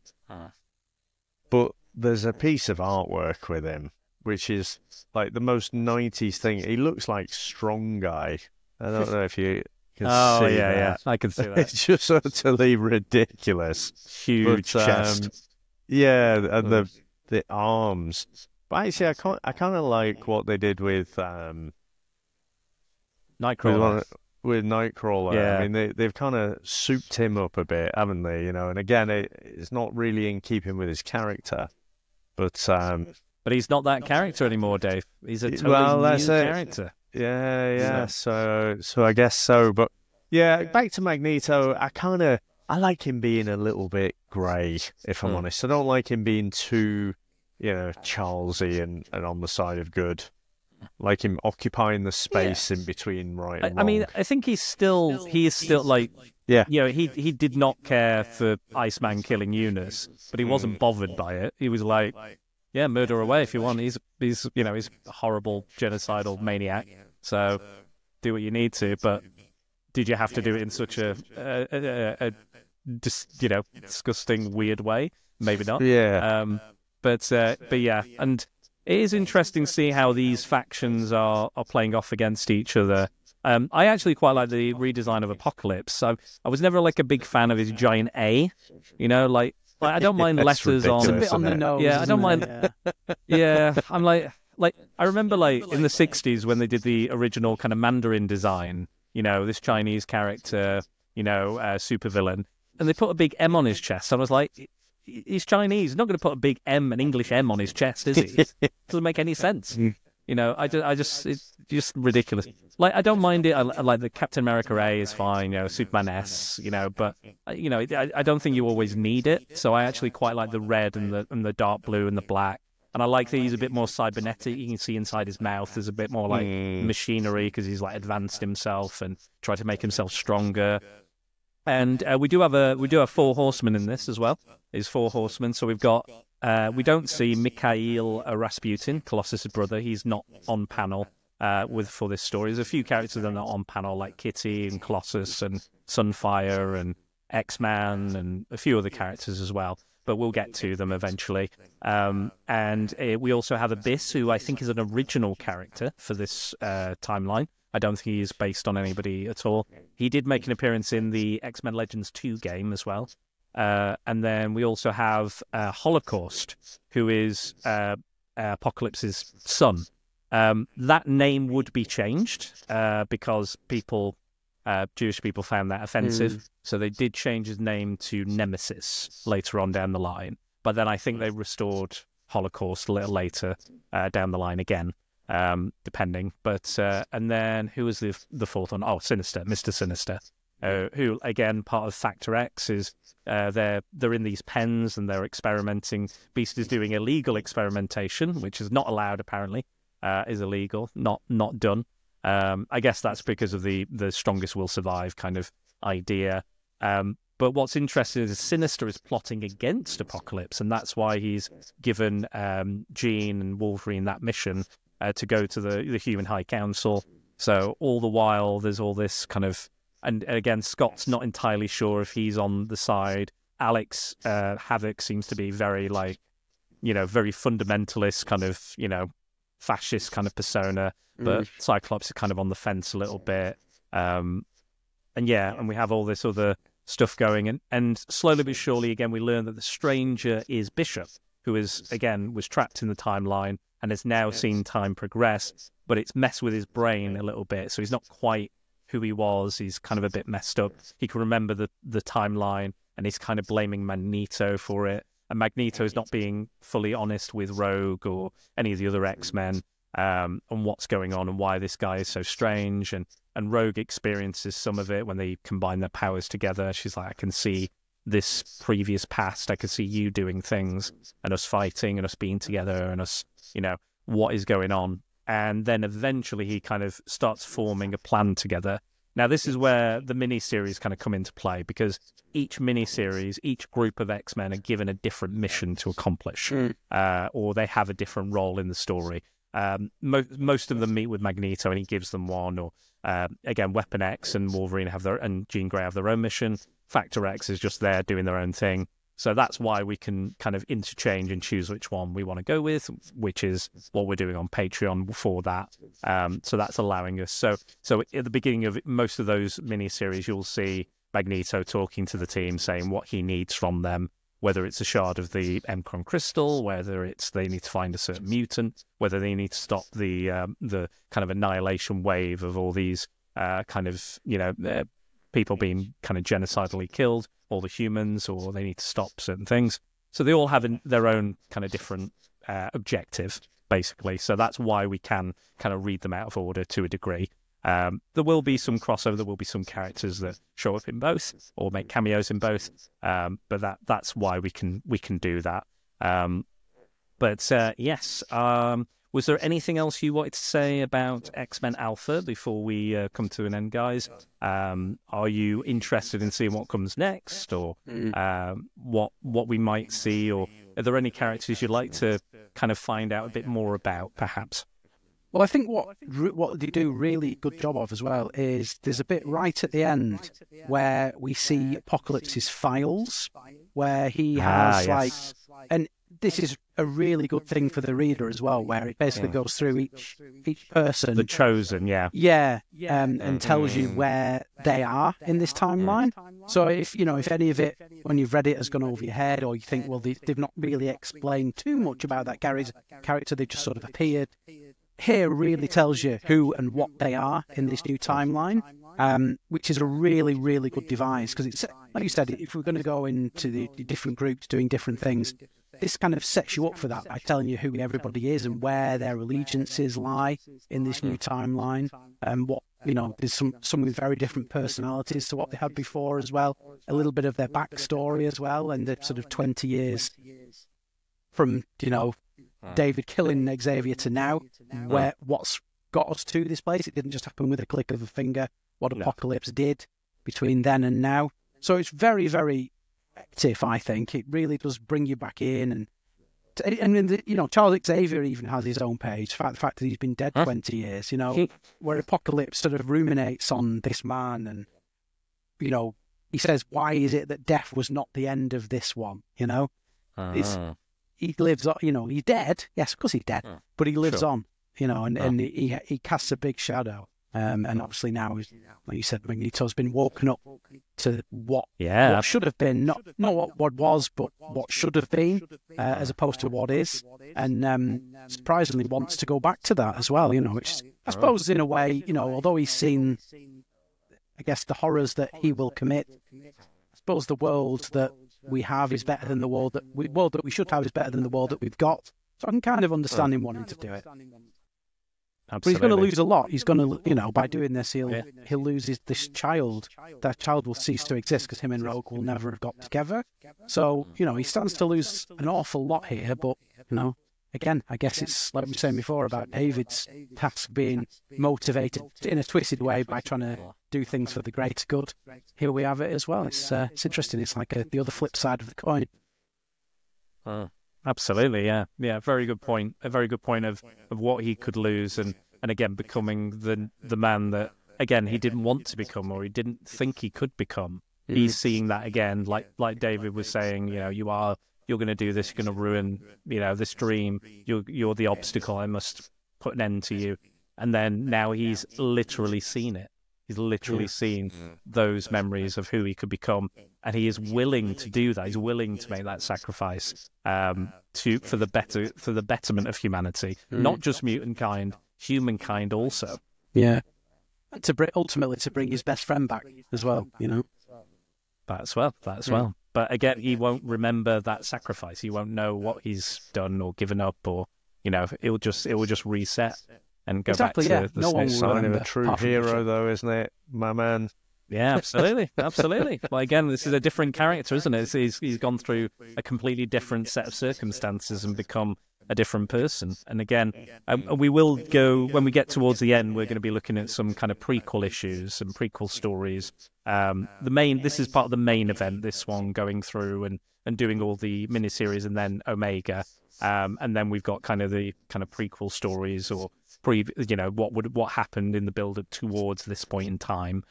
But there's a piece of artwork with him, which is like the most 90s thing. He looks like Strong Guy. I don't know if you can see that. Yeah, I can see that. It's just utterly ridiculous. Huge chest. Yeah, and the arms. But actually, I kind of like what they did with Nightcrawler. With Nightcrawler. Yeah. I mean, they've kind of souped him up a bit, haven't they? You know, and again, it's not really in keeping with his character. But he's not that character anymore, Dave. He's a totally new character. Yeah. So I guess so. But yeah, back to Magneto. I like him being a little bit grey, if I'm honest. I don't like him being too, you know, Charlesy and on the side of good. Like him occupying the space in between right and wrong. I mean, I think he is still like, you know, he did not care for Iceman killing Eunice, but he wasn't bothered by it. He was like, yeah, murder away if you want. He's you know, he's a horrible genocidal maniac. So do what you need to, but did you have to do it in such a you know, disgusting, weird way? Maybe not. Yeah. But yeah, and it is interesting to see how these factions are playing off against each other. I actually quite like the redesign of Apocalypse. So I was never like a big fan of his giant A. You know, like I don't mind letters on. It's a bit on the nose. Yeah, I don't mind. Yeah, I'm like I remember like in the '60s when they did the original kind of Mandarin design. You know, this Chinese character, you know, supervillain, and they put a big M on his chest. I was like, he's Chinese. He's not going to put a big M, an English M on his chest, is he? Doesn't make any sense. You know, it's just ridiculous. Like, I don't mind it. I like the Captain America A is fine, you know, Superman S, you know, but, you know, I don't think you always need it. So I actually quite like the red and the dark blue and the black. And I like that he's a bit more cybernetic. You can see inside his mouth there's a bit more like machinery because he's like advanced himself and tried to make himself stronger. And we do have 4 horsemen in this as well. There's 4 horsemen. So we've got we don't see Mikhail Rasputin, Colossus' brother. He's not on panel for this story. There's a few characters that are not on panel, like Kitty and Colossus and Sunfire and X-Man and a few other characters as well. But we'll get to them eventually. And we also have Abyss, who I think is an original character for this timeline. I don't think he's based on anybody at all. He did make an appearance in the X-Men Legends 2 game as well. And then we also have Holocaust, who is Apocalypse's son. That name would be changed because Jewish people found that offensive. So they did change his name to Nemesis later on down the line. But then I think they restored Holocaust a little later down the line again. Depending, but and then who was the 4th one? Oh, Sinister, Mr. Sinister, who again part of Factor X is they're in these pens and they're experimenting. Beast is doing illegal experimentation, which is not allowed apparently, is illegal, not done. I guess that's because of the strongest will survive kind of idea. But what's interesting is Sinister is plotting against Apocalypse, and that's why he's given Jean and Wolverine that mission. To go to the Human High Council. So all the while, there's all this kind of... And again, Scott's not entirely sure if he's on the side. Alex Havoc seems to be very, like, you know, very fundamentalist, kind of, you know, fascist kind of persona, but Cyclops is kind of on the fence a little bit. And we have all this other stuff going, and slowly but surely, again, we learn that the stranger is Bishop, who was trapped in the timeline and has now seen time progress, but it's messed with his brain a little bit, so he's not quite who he was. He's kind of a bit messed up. He can remember the timeline, and he's kind of blaming Magneto for it. And Magneto is not being fully honest with Rogue or any of the other X-Men on what's going on and why this guy is so strange. And Rogue experiences some of it when they combine their powers together. She's like, I can see this previous past. I can see you doing things and us fighting and us being together and us, what is going on. And then eventually he kind of starts forming a plan together. Now, this is where the miniseries kind of come into play, because each miniseries, each group of X-Men are given a different mission to accomplish, or they have a different role in the story. Most of them meet with Magneto and he gives them one, or again, Weapon X and Wolverine and Jean Grey have their own mission. Factor X is just there doing their own thing. So that's why we can kind of interchange and choose which one we want to go with, which is what we're doing on Patreon for that. So that's allowing us. So at the beginning of most of those miniseries, you'll see Magneto talking to the team, saying what he needs from them, whether it's a shard of the Mcron crystal, whether it's they need to find a certain mutant, whether they need to stop the kind of annihilation wave of all these people being kind of genocidally killed, all the humans, or they need to stop certain things. So they all have their own kind of different objective, basically. So that's why we can kind of read them out of order to a degree. There will be some crossover. There will be some characters that show up in both or make cameos in both. But that's why we can do that. Yes. Was there anything else you wanted to say about X-Men Alpha before we come to an end, guys? Are you interested in seeing what comes next, or what we might see, or are there any characters you'd like to kind of find out a bit more about, perhaps? Well, I think what they do really good job of as well is there's a bit right at the end where we see Apocalypse's files, where he has and this is a really good thing for the reader as well, where it basically goes through each person, the chosen, and tells you where they are in this timeline. So if any of it, when you've read it, has gone over your head, or you think, well, they've not really explained too much about that character, they've just sort of appeared. Here really tells you who and what they are in this new timeline, which is a really, really good device, because it's, like you said, if we're going to go into the different groups doing different things, this kind of sets you up for that by telling you who everybody is and where their allegiances lie in this new timeline, and what, there's some with very different personalities to what they had before as well, a little bit of their backstory as well, and the sort of 20 years from, David killing Xavier to now, where what's got us to this place. It didn't just happen with a click of a finger, what Apocalypse did between then and now. So it's very, very active, I think. It really does bring you back in. And Charles Xavier even has his own page. The fact that he's been dead 20 years, where Apocalypse sort of ruminates on this man, and, he says, why is it that death was not the end of this one, He lives on, he's dead. Yes, of course he's dead, but he lives on, and he casts a big shadow. And obviously now, like you said, Magneto's been woken up to what should have been, not what was, but what should have been, as opposed to what is. And surprisingly wants to go back to that as well, which I suppose in a way, although he's seen, I guess, the horrors that he will commit, I suppose the world that we have is better than the world that we should have is better than the world that we've got. So I can kind of understand him wanting to do it. Absolutely. But he's going to lose a lot. He's going to, by doing this, he'll lose this child. That child will cease to exist because him and Rogue will never have got together. So, he stands to lose an awful lot here. But, again, I guess it's, like we were saying before, about David's task being motivated in a twisted way by trying to do things for the greater good. Here we have it as well. It's interesting. It's like the other flip side of the coin. Absolutely, yeah. Very good point. A very good point of what he could lose, and again becoming the man that again he didn't want to become, or he didn't think he could become. He's seeing that again, like David was saying. You're going to do this. You're going to ruin this dream. You're the obstacle. I must put an end to you. And then now he's literally seen it. He's literally seen those memories of who he could become, and he is willing to do that. He's willing to make that sacrifice for the betterment of humanity, not just mutant kind, humankind also. Yeah, and ultimately to bring his best friend back as well. That's well. But again, he won't remember that sacrifice. He won't know what he's done or given up, or it will just reset. And go back to the no one sign of a true hero, though, isn't it, my man? Yeah, absolutely. Well, again, this is a different character, isn't it? He's gone through a completely different set of circumstances and become a different person. And again, we will go, when we get towards the end, we're going to be looking at some kind of prequel issues, some prequel stories. This is part of the main event, this one, going through and doing all the miniseries, and then Omega. And then we've got kind of the prequel stories, or what happened in the build-up towards this point in time.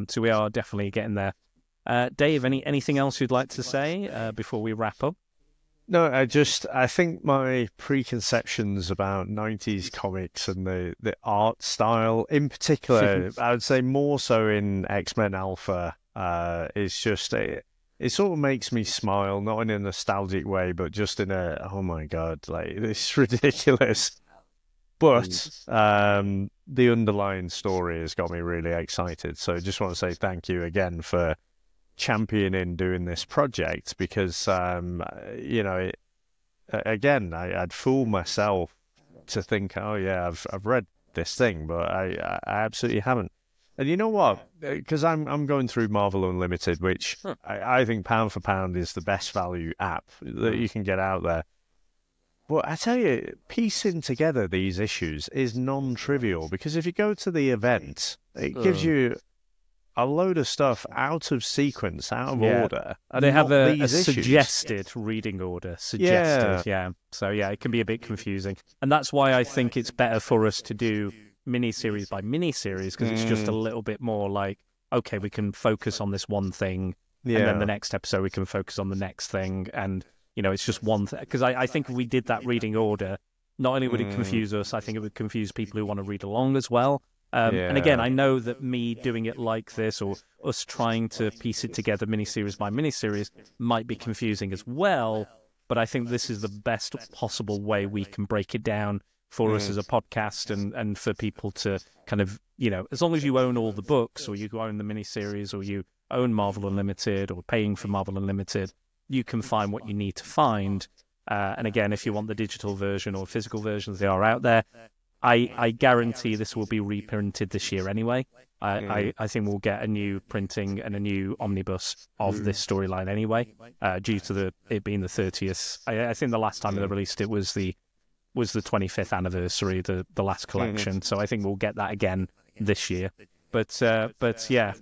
So we are definitely getting there. Dave, anything else you'd like to say before we wrap up? No, I think my preconceptions about 90s comics and the art style, in particular, I would say more so in X-Men Alpha, is just it sort of makes me smile, not in a nostalgic way, but just in a, oh my God, like, this is ridiculous. But the underlying story has got me really excited. So I just want to say thank you again for championing doing this project, because, again, I'd fool myself to think, oh yeah, I've read this thing, but I absolutely haven't. And you know what? Because I'm going through Marvel Unlimited, which I think pound for pound is the best value app that you can get out there. But I tell you, piecing together these issues is non-trivial, because if you go to the event, it gives you a load of stuff out of sequence, out of order. And they have a suggested reading order. Yeah. So, it can be a bit confusing. And that's why I think it's better for us to do miniseries by miniseries, because it's just a little bit more like, okay, we can focus on this one thing, and then the next episode we can focus on the next thing. And, it's just one thing. Because I think if we did that reading order, not only would it confuse us, I think it would confuse people who want to read along as well. And again, I know that me doing it like this, or us trying to piece it together miniseries by miniseries, might be confusing as well. But I think this is the best possible way we can break it down for us as a podcast, and for people to kind of, as long as you own all the books, or you own the miniseries, or you own Marvel Unlimited, or paying for Marvel Unlimited, you can find what you need to find. And again, if you want the digital version or physical versions, they are out there. I guarantee this will be reprinted this year anyway. I think we'll get a new printing and a new omnibus of this storyline anyway, due to it being the 30th. I think the last time they released it was the 25th anniversary, the last collection. So I think we'll get that again this year. But yeah,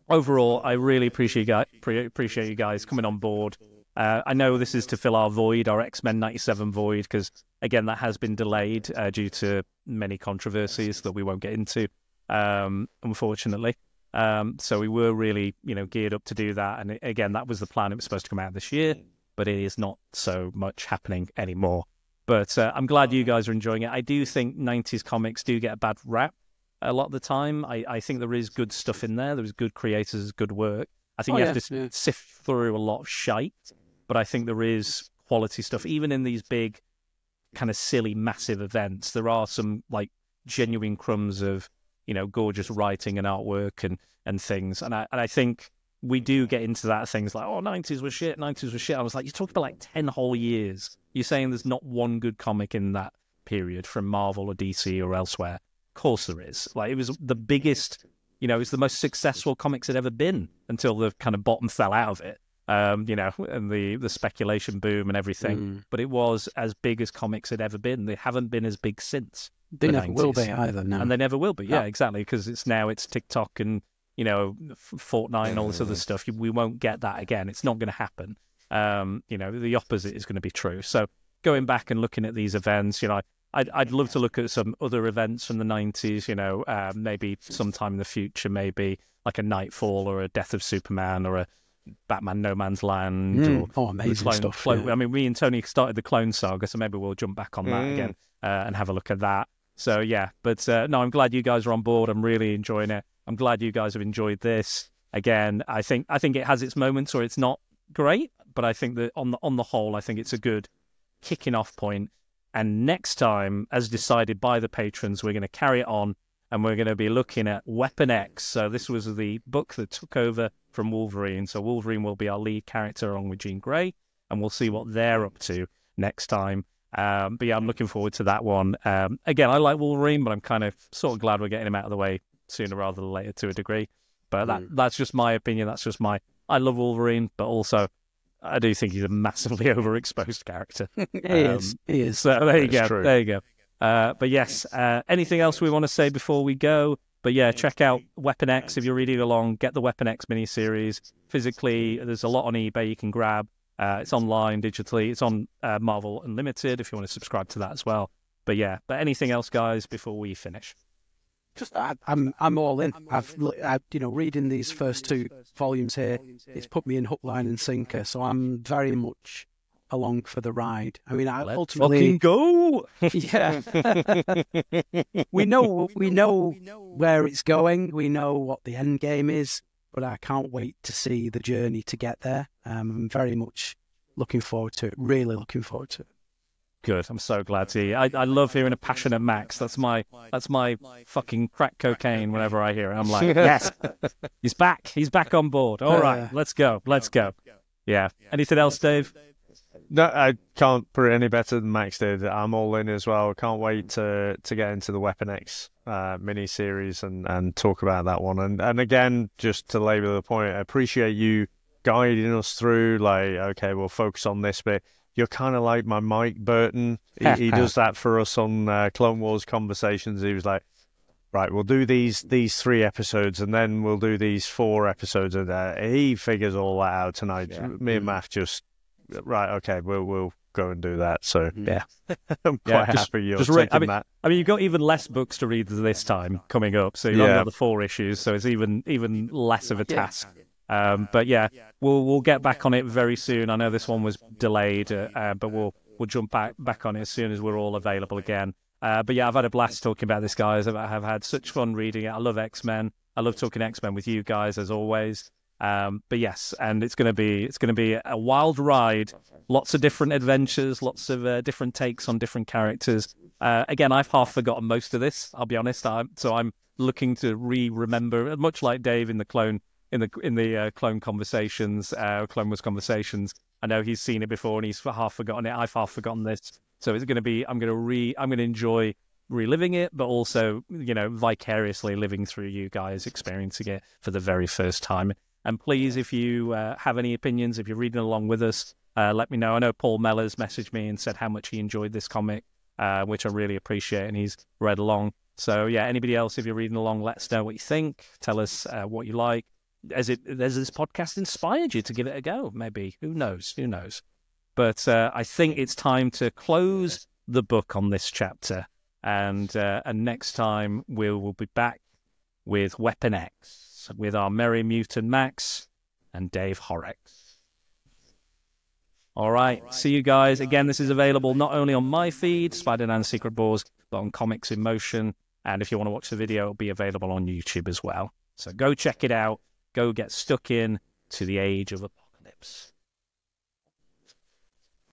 overall, I really appreciate you guys coming on board. I know this is to fill our void, our X-Men 97 void, because, again, that has been delayed due to many controversies that we won't get into, unfortunately. So we were really, geared up to do that. And again, that was the plan. It was supposed to come out this year, but it is not so much happening anymore. But I'm glad you guys are enjoying it. I do think 90s comics do get a bad rap a lot of the time. I think there is good stuff in there. There's good creators, good work. I think you have to sift through a lot of shite. But I think there is quality stuff, even in these big, kind of silly, massive events. There are some like genuine crumbs of, gorgeous writing and artwork and things. And I think we do get into that, things like, oh, 90s was shit, 90s was shit. I was like, you're talking about like 10 whole years. You're saying there's not one good comic in that period from Marvel or DC or elsewhere. Of course there is. Like, it was the biggest, it was the most successful comics had ever been until the kind of bottom fell out of it. And the speculation boom and everything. But it was as big as comics had ever been. They haven't been as big since. They never will be either, no. And they never will be, yeah, exactly, because it's TikTok and, Fortnite and all this other stuff. We won't get that again. It's not going to happen. The opposite is going to be true. So going back and looking at these events, I'd love to look at some other events from the 90s, maybe sometime in the future, maybe like a Nightfall or a Death of Superman or a Batman No Man's Land. Or amazing stuff. Yeah. I mean, me and Tony started the Clone Saga, so maybe we'll jump back on that again and have a look at that. So yeah, but no, I'm glad you guys are on board. I'm really enjoying it. I'm glad you guys have enjoyed this. Again, I think it has its moments where it's not great, but I think that on the whole, I think it's a good kicking off point. And next time, as decided by the patrons, we're going to carry it on, and we're going to be looking at Weapon X. So this was the book that took over from Wolverine. So Wolverine will be our lead character along with Jean Grey, and we'll see what they're up to next time. But yeah, I'm looking forward to that one. Again, I like Wolverine, but I'm kind of sort of glad we're getting him out of the way sooner rather than later to a degree. But that's just my opinion. That's just I love Wolverine, but also I do think he's a massively overexposed character. He is. So there you go. True. There you go. But yes, anything else we want to say before we go? But yeah, check out Weapon X if you're reading along. Get the Weapon X miniseries. Physically, there's a lot on eBay you can grab. It's online digitally. It's on Marvel Unlimited if you want to subscribe to that as well. But yeah, anything else, guys, before we finish? Just I'm all in. I've reading these first 2 volumes here, it's put me in hook, line, and sinker. So I'm very much along for the ride. I mean, Let's ultimately fucking go. yeah. we know where it's going. We know what the end game is, but I can't wait to see the journey to get there. I'm very much looking forward to it. Really looking forward to it. Good. I'm so glad to hear. I love hearing a passionate Max. That's my fucking crack cocaine whenever I hear it. I'm like, yes, he's back. He's back on board. All right, let's go. Let's go. Yeah. Anything else, Dave? No, I can't put it any better than Max did. I'm all in as well. Can't wait to get into the Weapon X mini-series and talk about that one. And again, just to labour the point, I appreciate you guiding us through, like, okay, we'll focus on this bit. You're kind of like my Mike Burton. He does that for us on Clone Wars Conversations. He was like, right, we'll do these 3 episodes, and then we'll do these 4 episodes. And he figures all that out tonight. Yeah. Me and Math just, right, okay, we'll go and do that. So yeah, I'm quite happy you're taking that. I mean, you've got even less books to read this time coming up. So you've only got the 4 issues, so it's even less of a task. But yeah, we'll get back on it very soon. I know this one was delayed, but we'll jump back on it as soon as we're all available again. But yeah, I've had a blast talking about this, guys. I have had such fun reading it. I love X-Men. I love talking X-Men with you guys as always. But yes, and it's going to be a wild ride. Lots of different adventures, lots of different takes on different characters. Again, I've half forgotten most of this. I'll be honest. So I'm looking to remember, much like Dave in the Clone. In the Clone Conversations, Clone Wars Conversations, I know he's seen it before and he's half forgotten it. I've half forgotten this, so it's going to be. I'm going to enjoy reliving it, but also vicariously living through you guys experiencing it for the very first time. And please, if you have any opinions, if you're reading along with us, let me know. I know Paul Mellors messaged me and said how much he enjoyed this comic, which I really appreciate, and he's read along. So yeah, anybody else, if you're reading along, let us know what you think. Tell us what you like. Has this podcast inspired you to give it a go? Maybe. Who knows? But I think it's time to close the book on this chapter. And next time we'll be back with Weapon X, with our Merry Mutant Max and Dave Horrocks. All right. See you guys. Again, this is available not only on my feed, Spider-Man Secret Wars, but on Comics in Motion. And if you want to watch the video, it'll be available on YouTube as well. So go check it out. Go get stuck in to the Age of Apocalypse.